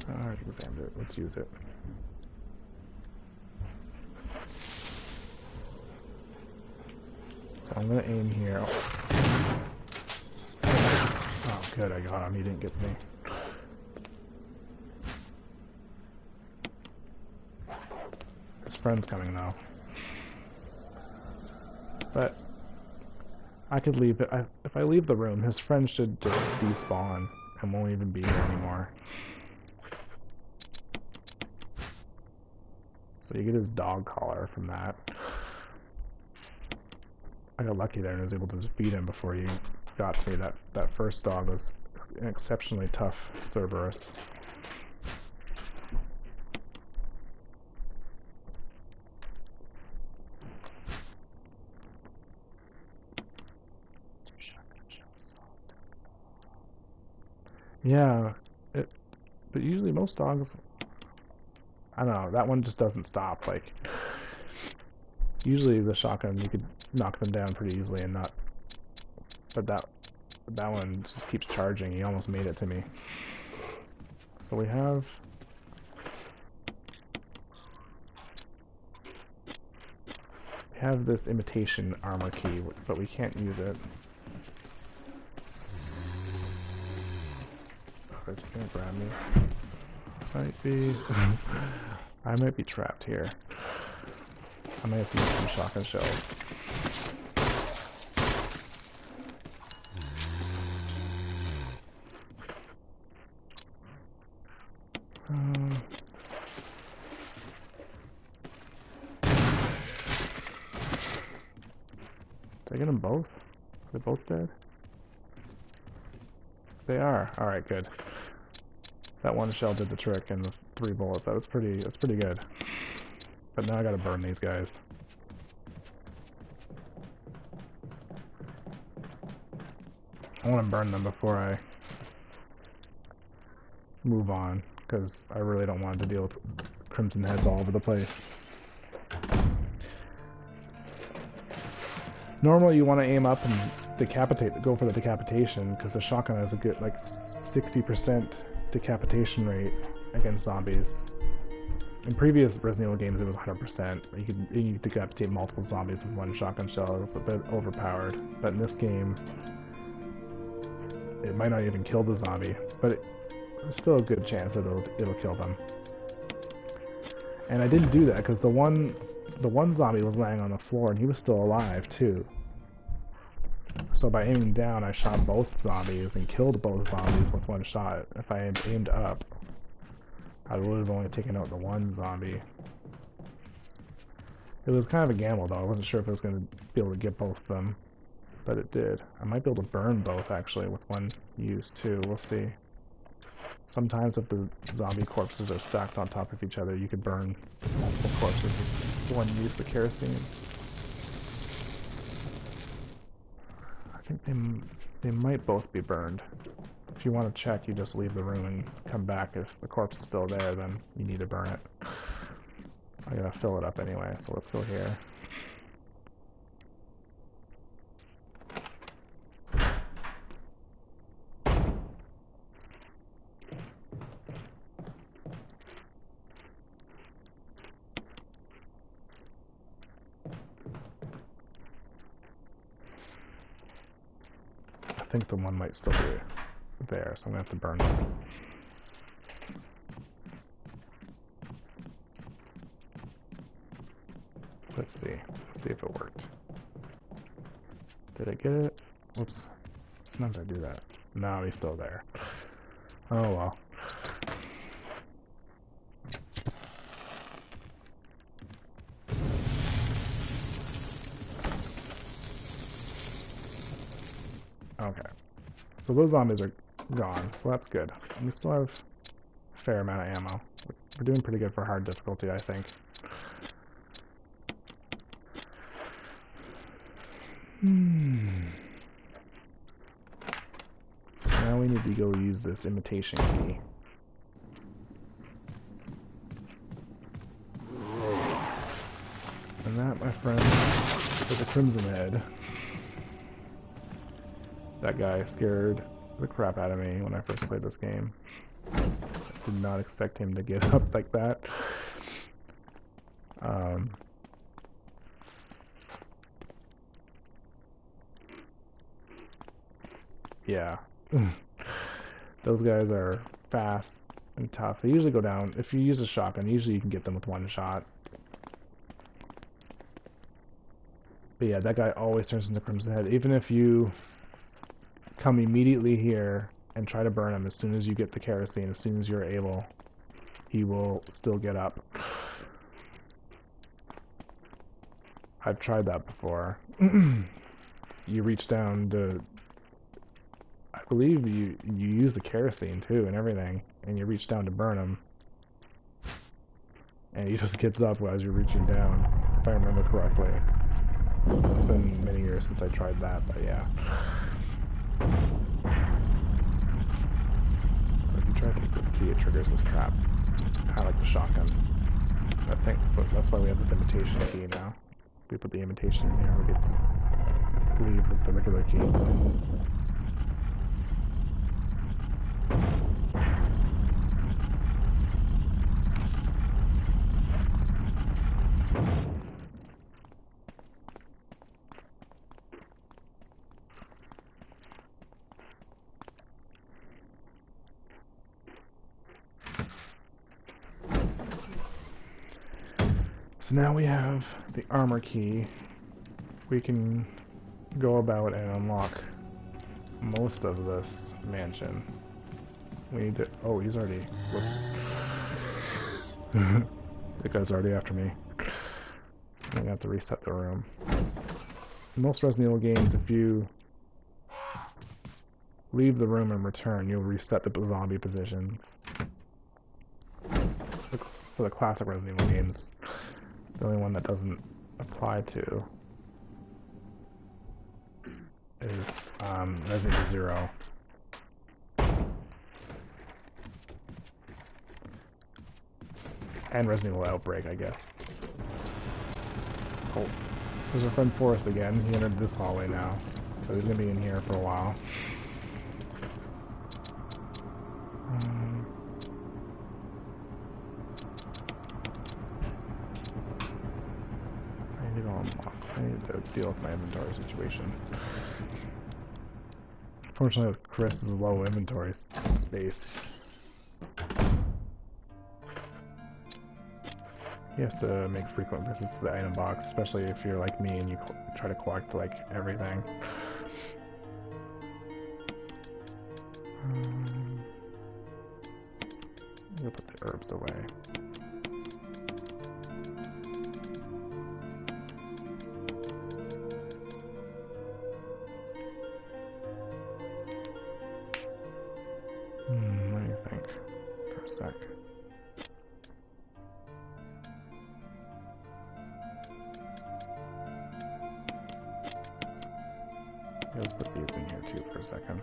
I already examined it. Let's use it. So I'm gonna aim here. Oh, good, I got him. He didn't get me. His friend's coming though. But I could leave it. If I leave the room, his friend should just despawn and won't even be here anymore. So you get his dog collar from that. I got lucky there and was able to defeat him before he got to me. That first dog was an exceptionally tough Cerberus. Yeah, but usually most dogs, I don't know, that one just doesn't stop. Like, usually the shotgun you could knock them down pretty easily and not, but that one just keeps charging. He almost made it to me. So we have this imitation armor key, but we can't use it. Oh, is he gonna grab me? Might be. I might be trapped here. I may have to use some shotgun shells. Did I get them both? Are they both dead? They are. Alright, good. That one shell did the trick and the 3 bullets. That's pretty good. But now I gotta burn these guys. I want to burn them before I move on, because I really don't want to deal with crimson heads all over the place. Normally you want to aim up and go for the decapitation, because the shotgun has a good, like, 60% decapitation rate against zombies. In previous Resident Evil games it was 100%. You could decapitate multiple zombies with one shotgun shell. It's a bit overpowered. But in this game, it might not even kill the zombie, but there's still a good chance that it'll kill them. And I didn't do that because the one zombie was laying on the floor and he was still alive too. So by aiming down, I shot both zombies and killed both zombies with one shot. If I had aimed up, I would have only taken out the one zombie. It was kind of a gamble though. I wasn't sure if I was going to be able to get both of them, but it did. I might be able to burn both actually with one use too. We'll see. Sometimes if the zombie corpses are stacked on top of each other, you could burn multiple corpses with one use of kerosene. I think they might both be burned. If you want to check, you just leave the room and come back. If the corpse is still there, then you need to burn it. I gotta fill it up anyway, so let's go here. I think the one might still be there, so I'm gonna have to burn it. Let's see if it worked. Did I get it? Whoops. Sometimes I do that. No, he's still there. Oh well. Okay. So those zombies are gone, so that's good. And we still have a fair amount of ammo. We're doing pretty good for hard difficulty, I think. So now we need to go use this imitation key. And that, my friend, is a crimson head. That guy scared the crap out of me when I first played this game. I did not expect him to get up like that. Yeah. Those guys are fast and tough. They usually go down. If you use a shotgun, usually you can get them with one shot. But yeah, that guy always turns into Crimson Head. Even if you come immediately here and try to burn him as soon as you get the kerosene, as soon as you're able, he will still get up. I've tried that before. You reach down to, I believe you use the kerosene too and everything, and you reach down to burn him, and he just gets up as you're reaching down, if I remember correctly. It's been many years since I tried that, but yeah. So if you try to take this key, it triggers this trap. Kind of like the shotgun. I think, but that's why we have this imitation key now. We put the imitation in here, we get to leave with the regular key. So now we have the armor key. We can go about and unlock most of this mansion. We need to... Oh, he's already... Whoops. That guy's already after me. I'm gonna have to reset the room. In most Resident Evil games, if you leave the room and return, you'll reset the zombie positions. For the classic Resident Evil games, the only one that doesn't apply to is Resident Evil 0. And Resident Evil Outbreak, I guess. Oh, there's our friend Forrest again. He entered this hallway now, so he's gonna be in here for a while. I need to go unlock. I need to deal with my inventory situation. Fortunately, with Chris, is low inventory space. He has to make frequent visits to the item box, especially if you're like me and you try to collect like everything. I'm gonna put the herbs away. Let me think for a sec. Let's put these in here too for a second.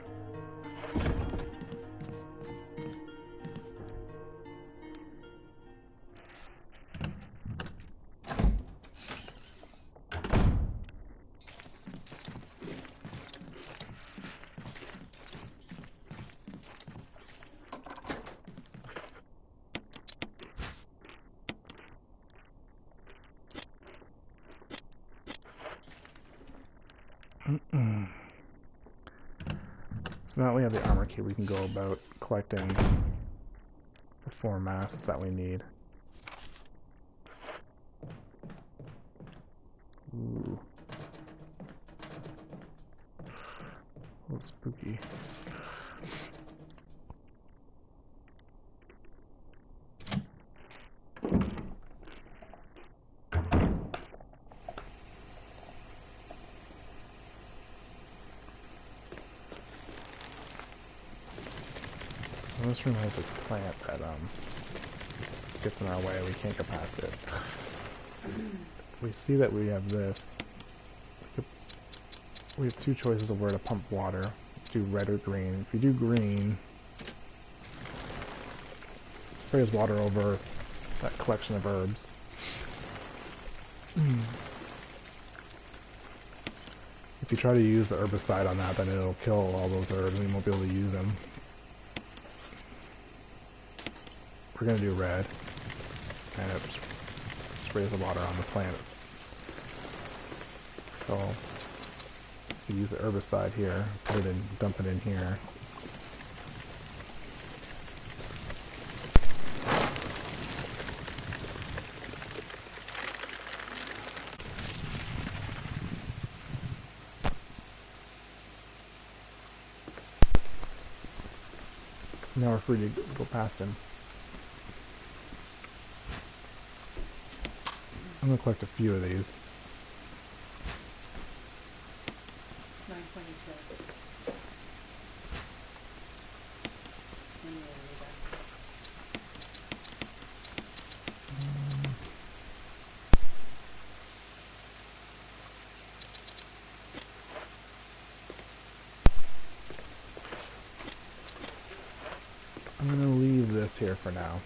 So now that we have the armor key, we can go about collecting the 4 masks that we need. Ooh. A little spooky. This room has this plant that gets in our way. We can't get past it. We see that we have this. We have 2 choices of where to pump water. Let's do red or green. If you do green, sprays water over that collection of herbs. If you try to use the herbicide on that, then it'll kill all those herbs and you won't be able to use them. We're gonna do red, and it sprays the water on the plant. So you use the herbicide here, put it in, dump it in here. Now we're free to go past him. I'm gonna collect a few of these. 926. I'm gonna leave this here for now.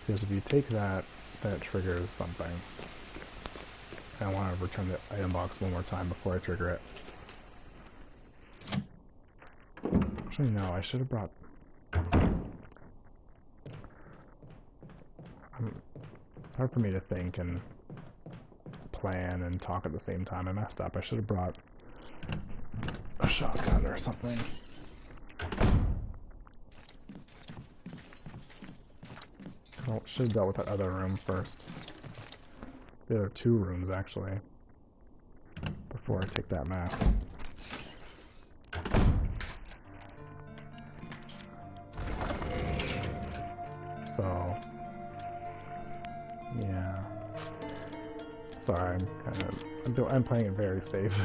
Because if you take that, then it triggers something. And I want to return the item box one more time before I trigger it. Actually, no, I should have brought... It's hard for me to think and plan and talk at the same time. I messed up. I should have brought a shotgun or something. Well, should have dealt with that other room first. The other two rooms, actually, before I take that map. So, yeah. Sorry, I'm playing it very safe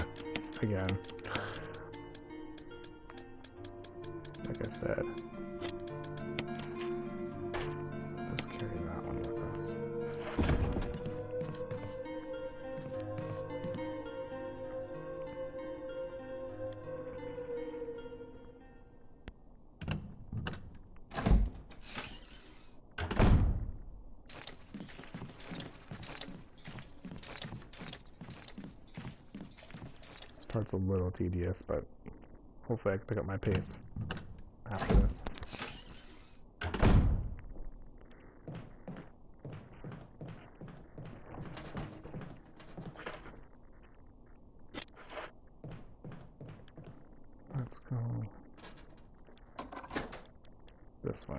again. Like I said, just carry that one with us. This part's a little tedious, but hopefully I can pick up my pace after this. Let's go this way.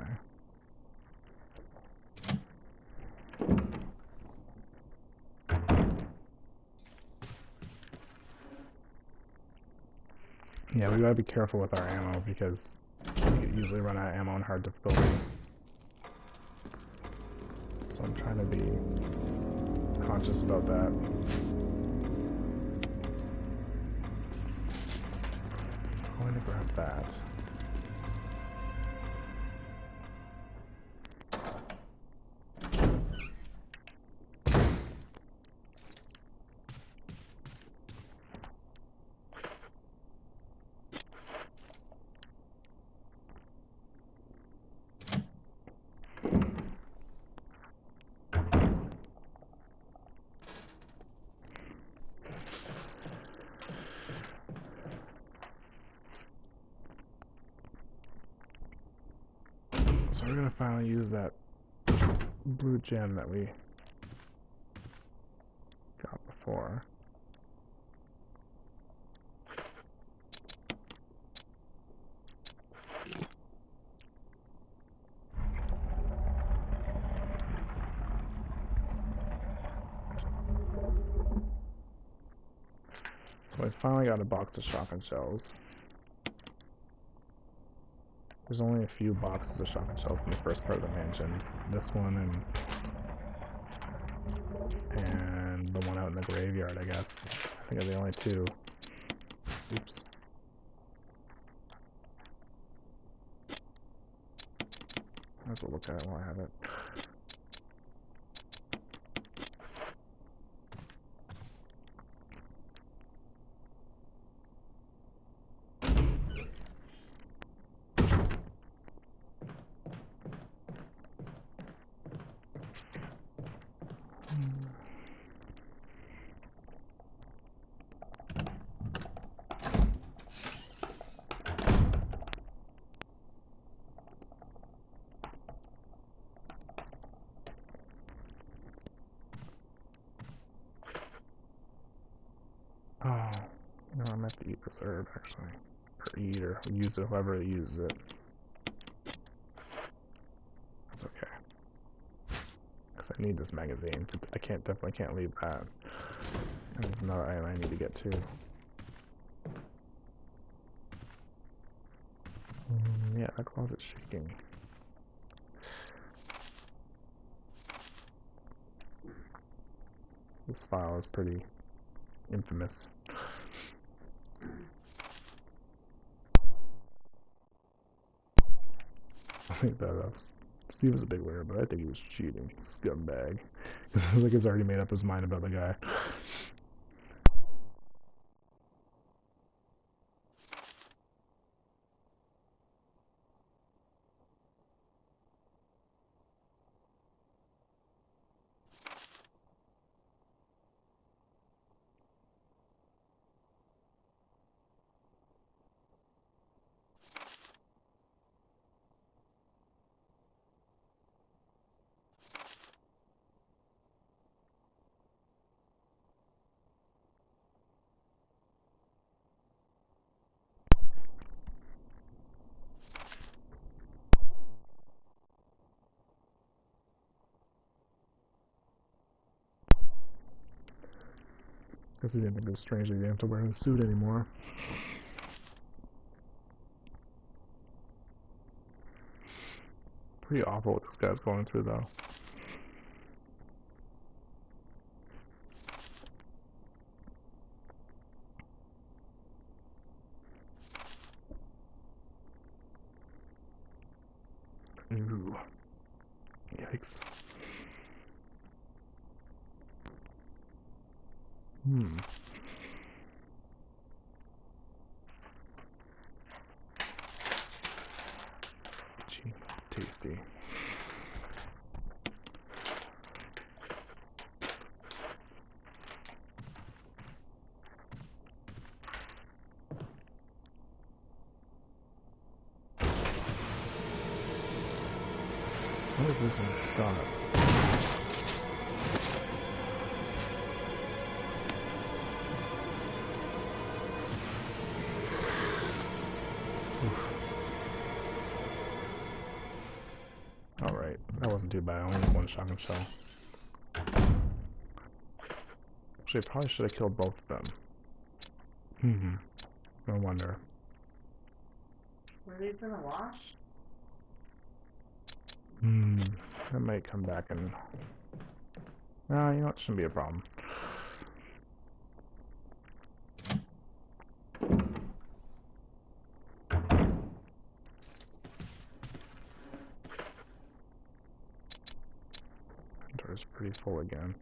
Yeah, we gotta be careful with our ammo because we usually run out of ammo in hard difficulty. So I'm trying to be conscious about that. I'm going to grab that. So we're gonna finally use that blue gem that we got before. So I finally got a box of shotgun shells. There's only a few boxes of shotgun shells in the first part of the mansion. This one and the one out in the graveyard, I guess. I think are the only two. Oops. Might as well look at it while I have it. Oh, no, I meant to eat this herb, actually. Or eat, or use it, whoever uses it. That's okay. Because I need this magazine. I definitely can't leave that. And there's another item I need to get to. Yeah, that closet's shaking. This file is pretty infamous. I think that Steve was a big winner, but I think he was cheating. Scumbag. Like he's already made up his mind about the guy. Guess he didn't think it was strange that he didn't have to wear his suit anymore. Pretty awful what this guy's going through, though. Ooh. Yikes. Gee, tasty. What is this one stop? Alright, that wasn't too bad. Only one shotgun shell. Actually, I probably should have killed both of them. No wonder. Were these in the wash? That might come back and... No, you know what? Shouldn't be a problem. Inventory's pretty full again.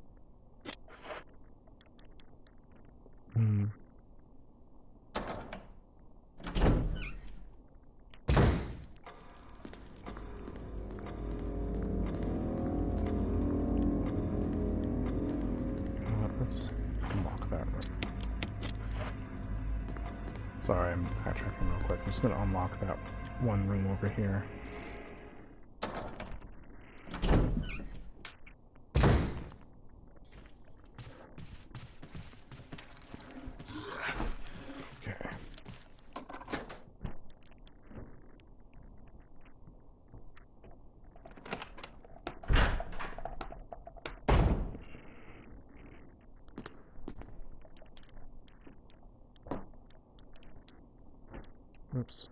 Let's unlock that room. Sorry, I'm backtracking real quick. I'm just gonna unlock that one room over here. Okay. Oops.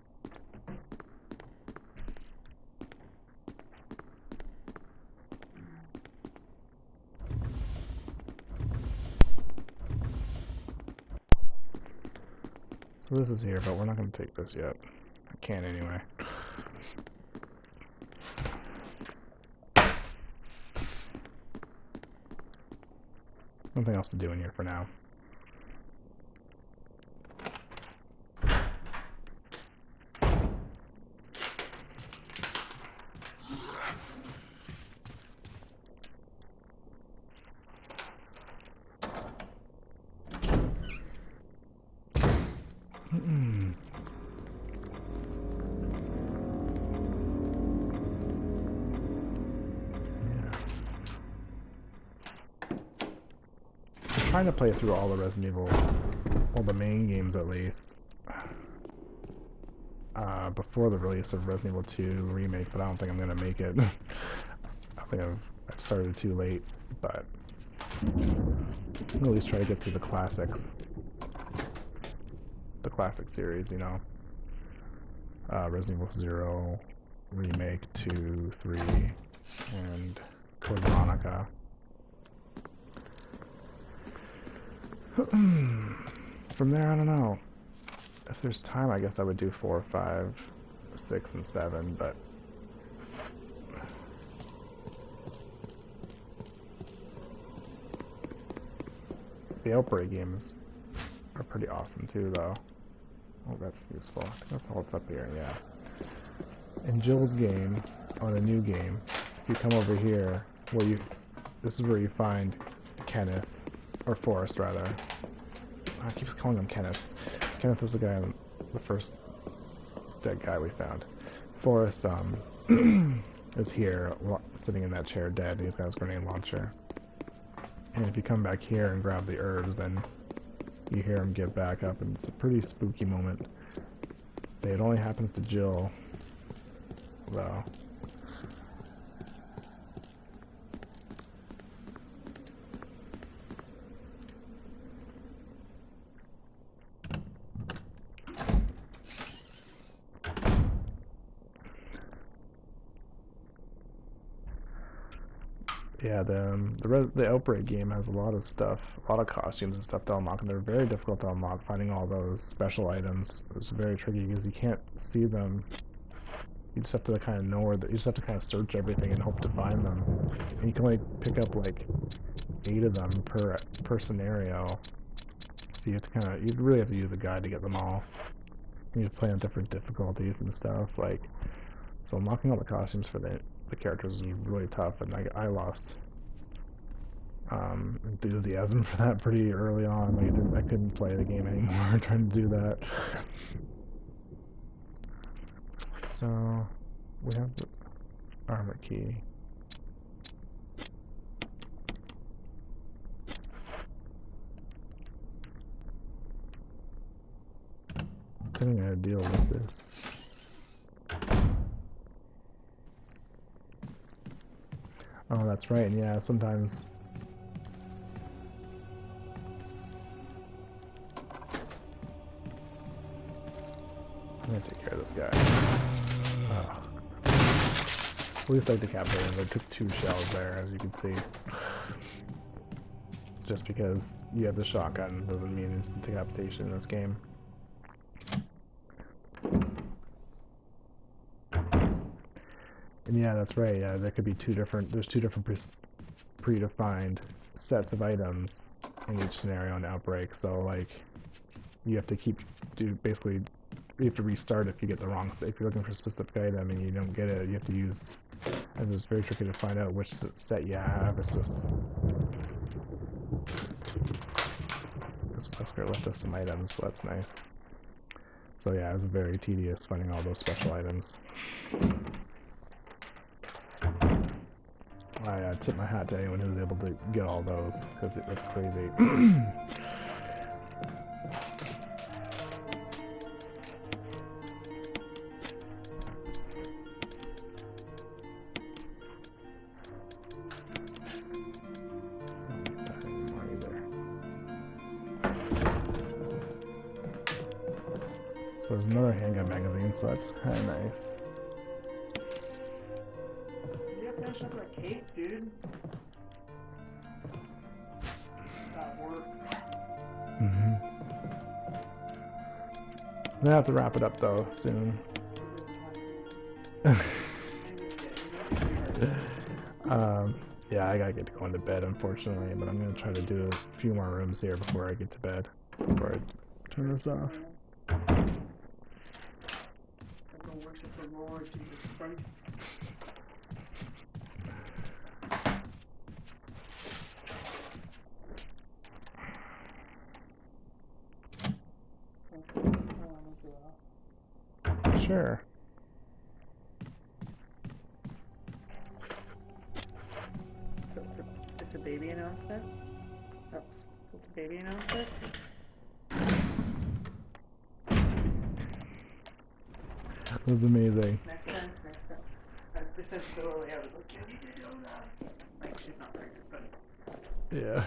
So this is here, but we're not going to take this yet. I can't anyway. Nothing else to do in here for now. Trying to play through all the Resident Evil, all the main games at least, before the release of Resident Evil 2 Remake, but I don't think I'm gonna make it. I think I've started too late, but I'll at least try to get through the classics, the classic series, you know. Resident Evil 0, Remake 2, 3, and Code Veronica. From there, I don't know. If there's time, I guess I would do 4, 5, 6, and 7, but... The Outbreak games are pretty awesome too, though. Oh, that's useful. I think that's all that's up here, yeah. In Jill's game, on a new game, if you come over here, this is where you find Kenneth, or Forrest, rather. I keep calling him Kenneth. Kenneth is the guy, the first dead guy we found. Forrest, is here, sitting in that chair dead, and he's got his grenade launcher. And if you come back here and grab the herbs, then you hear him get back up, and it's a pretty spooky moment. It only happens to Jill, though. yeah, the Outbreak game has a lot of stuff, a lot of costumes and stuff to unlock, and they're very difficult to unlock. Finding all those special items is very tricky because you can't see them. You just have to kind of know where. You just have to kind of search everything and hope to find them. And you can only pick up like 8 of them per scenario. So you have to you really have to use a guide to get them all. You have to play on different difficulties and stuff. Like, so unlocking all the costumes for the characters is really tough, and I lost enthusiasm for that pretty early on. Like, I couldn't play the game anymore trying to do that. So we have the armor key. I don't know how to deal with this. Oh, that's right. Yeah, sometimes. I'm gonna take care of this guy. Oh. At least I decapitated him. I took 2 shells there, as you can see. Just because you have the shotgun doesn't mean instant decapitation in this game. And yeah, that's right. Yeah, there could be there's two different predefined sets of items in each scenario in Outbreak. So like, you have to basically, you have to restart if you get the wrong. If you're looking for a specific item and you don't get it, you have to use. And it's very tricky to find out which set you have. It's just. This Wesker left us some items, so that's nice. So yeah, it was very tedious finding all those special items. I tip my hat to anyone who was able to get all those, because it's crazy. So there's another handgun magazine, so that's kind of nice. Finish up that cake, dude. That work. I'm gonna have to wrap it up though soon. Yeah, I gotta get going to bed unfortunately, but I'm gonna try to do a few more rooms here before I get to bed. Before I turn this off. I go worship the Lord Jesus Christ. Sure. So it's a baby announcement? Oops. It's a baby announcement? That was amazing. Next time. I said so early, I was like, you need to do this. Like, she's not very good, but... Yeah.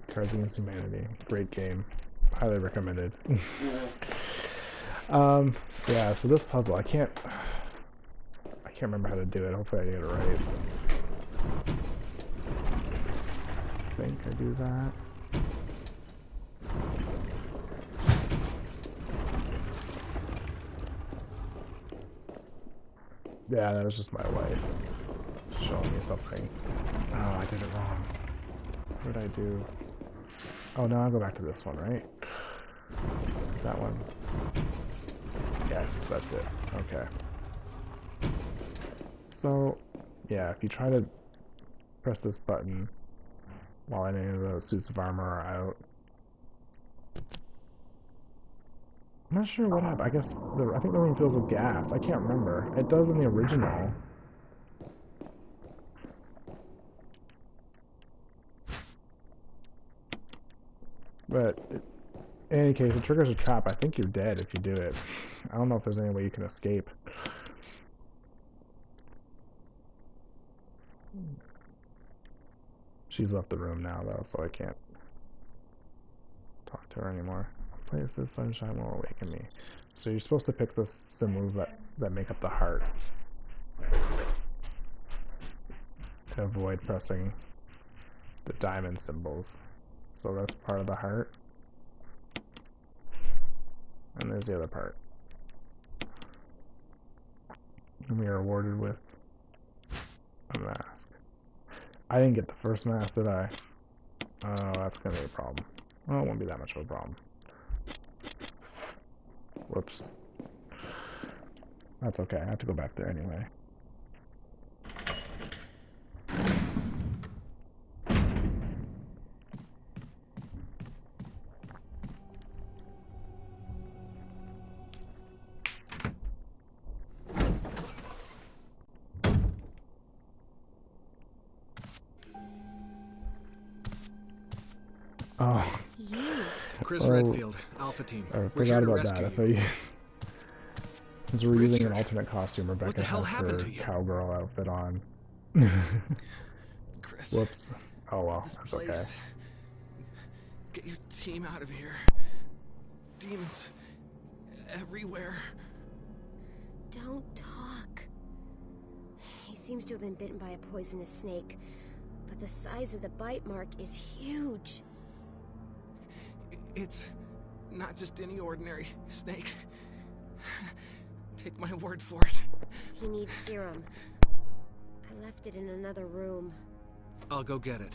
Cards Against Humanity. Great game. Highly recommended. Yeah, so this puzzle, I can't remember how to do it. Hopefully I get it right. I think I do that. Yeah, that was just my wife showing me something. Oh, I did it wrong. What did I do? Oh, no, I'll go back to this one, right? That one. Yes, that's it. Okay. So, yeah, if you try to press this button while any of those suits of armor are out, I'm not sure what happened. I guess I think the room fills with gas. I can't remember. It does in the original. But in any case, it triggers a trap. I think you're dead if you do it. I don't know if there's any way you can escape. She's left the room now, though, so I can't talk to her anymore. Places sunshine will awaken me. So you're supposed to pick the symbols that make up the heart. to avoid pressing the diamond symbols. So that's part of the heart. And there's the other part. And we are awarded with a mask. I didn't get the first mask, did I? Oh, that's gonna be a problem. Well, it won't be that much of a problem. Whoops. That's okay, I have to go back there anyway. Oh. You. Chris Oh. Redfield, Alpha Team. I We're here forgot to about that. rescue I you. thought you... Since we're using an Richard, alternate costume, Rebecca the hell has happened her to you? cowgirl outfit on. Chris. Whoops. Oh well, This that's place. okay. Get your team out of here. Demons everywhere. Don't talk. He seems to have been bitten by a poisonous snake, but the size of the bite mark is huge. It's not just any ordinary snake. Take my word for it. He needs serum. I left it in another room. I'll go get it.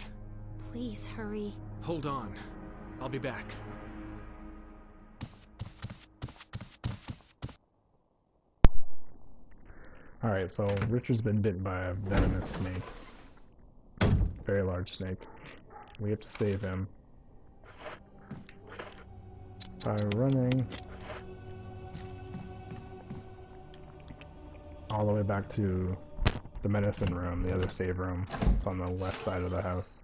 Please hurry. Hold on. I'll be back. Alright, so Richard's been bitten by a venomous snake. Very large snake. We have to save him by running all the way back to the medicine room, the other save room. It's on the west side of the house.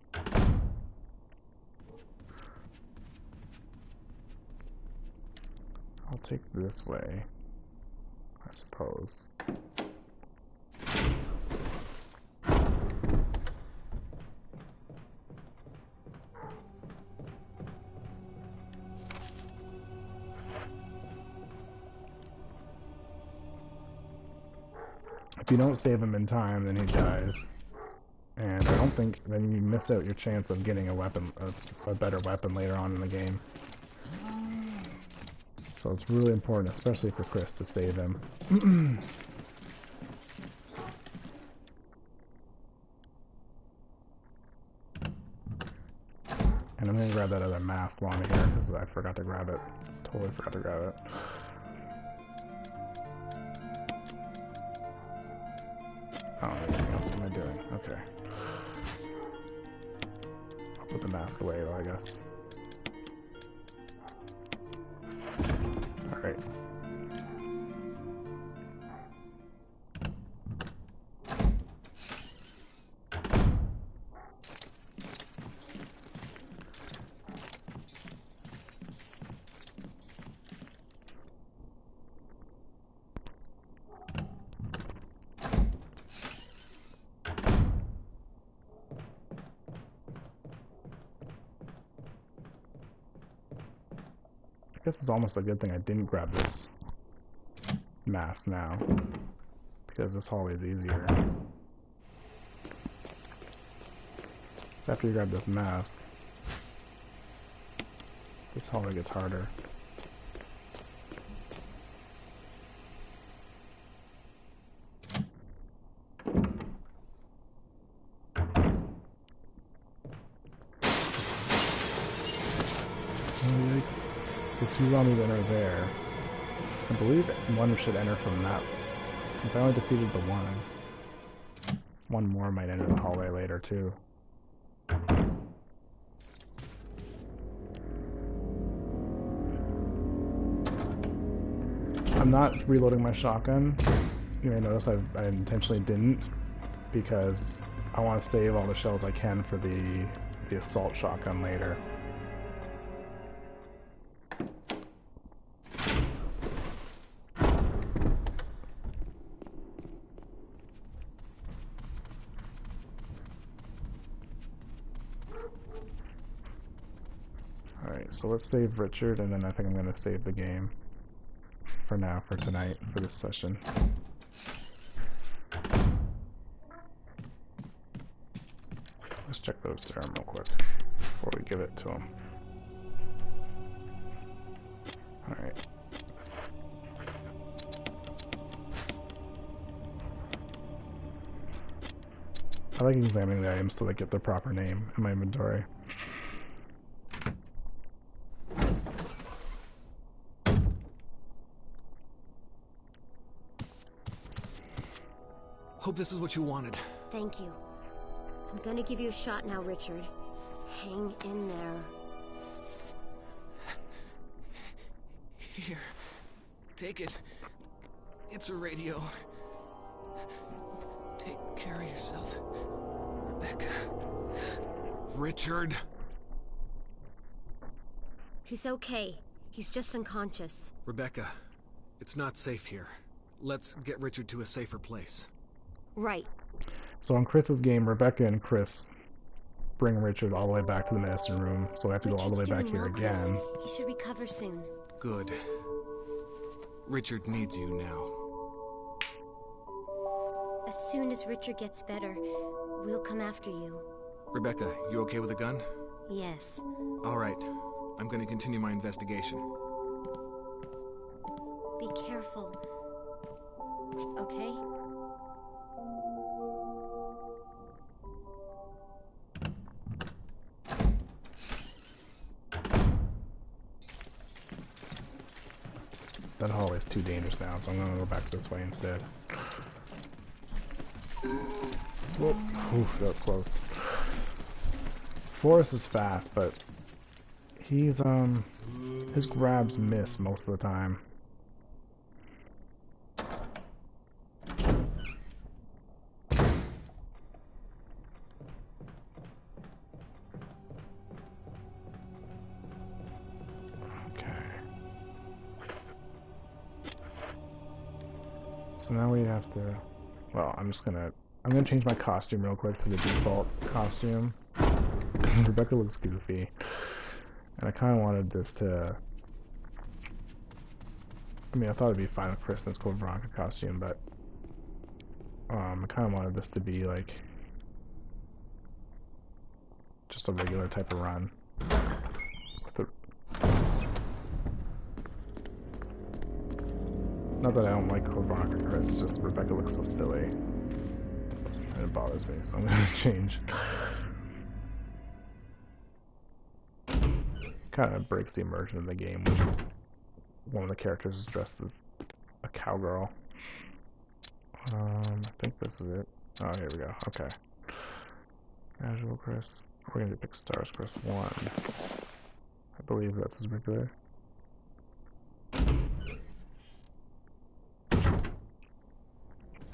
I'll take this way, I suppose. If you don't save him in time, then he dies. And I don't think then you miss out your chance of getting a weapon, a better weapon later on in the game. So it's really important, especially for Chris, to save him. And I'm gonna grab that other mask while I'm here, because I forgot to grab it. Totally forgot to grab it. Oh, anything else am I doing? Okay. I'll put the mask away though, I guess. Alright. I guess it's almost a good thing I didn't grab this mask now, because this hallway is easier. So after you grab this mask, this hallway gets harder. Oh, yikes. So two zombies enter there. I believe one should enter from that. Since I only defeated the one. One more might enter the hallway later too. I'm not reloading my shotgun. You may notice I intentionally didn't, because I want to save all the shells I can for the assault shotgun later. Alright, so let's save Richard, and then I think I'm going to save the game. For now, for tonight, for this session. check those serum real quick before we give it to him. Alright. I like examining the items so they get their proper name in my inventory. Hope this is what you wanted. Thank you. I'm gonna give you a shot now, Richard. Hang in there. Here. Take it. It's a radio. Take care of yourself, Rebecca. Richard! He's okay. He's just unconscious. Rebecca, it's not safe here. Let's get Richard to a safer place. Right. So in Chris's game, Rebecca and Chris bring Richard all the way back to the medicine room, so I have to go all the way back here again. He should recover soon. Good. Richard needs you now. As soon as Richard gets better, we'll come after you. Rebecca, you okay with a gun? Yes. All right. I'm going to continue my investigation. Be careful. Okay? That hallway's too dangerous now, so I'm gonna go back this way instead. Whoop. Oof, that was close. Forrest is fast, but he's, his grabs miss most of the time. So now we have to, well, I'm gonna change my costume real quick to the default costume, because Rebecca looks goofy, and I kind of wanted this to, I mean, I thought it'd be fine with Kristen's Code Veronica costume, but, I kind of wanted this to be, like, just a regular type of run. Not that I don't like Code Veronica Chris, it's just Rebecca looks so silly. And it bothers me, so I'm gonna change. Kind of breaks the immersion in the game when one of the characters is dressed as a cowgirl. I think this is it. Oh, here we go. Okay. Casual Chris. We're gonna pick Stars Chris 1. I believe that's his regular.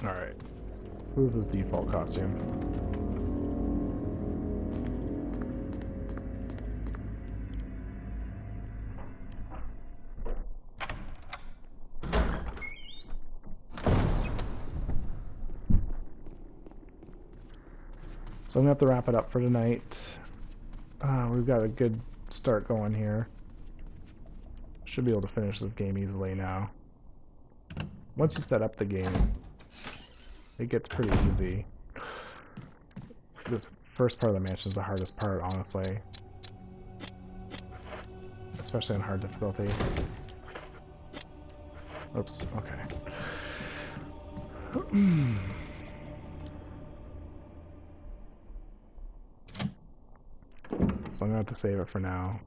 Alright. Who's his default costume? So I'm gonna have to wrap it up for tonight. We've got a good start going here. Should be able to finish this game easily now. Once you set up the game, it gets pretty easy. This first part of the mansion is the hardest part, honestly. Especially on hard difficulty. Oops, okay. So I'm gonna have to save it for now.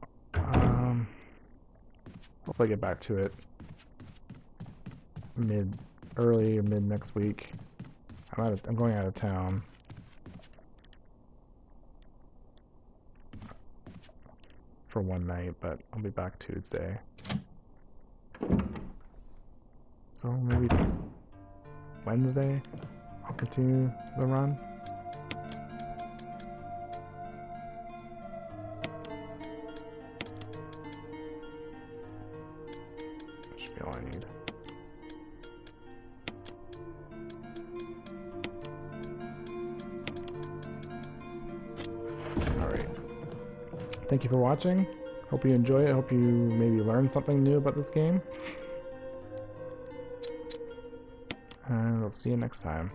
Hopefully I get back to it early or mid next week. I'm going out of town. For one night, but I'll be back Tuesday. So maybe Wednesday I'll continue the run. Should be all I need. Alright. Thank you for watching. Hope you enjoy it. Hope you maybe learned something new about this game. And we'll see you next time.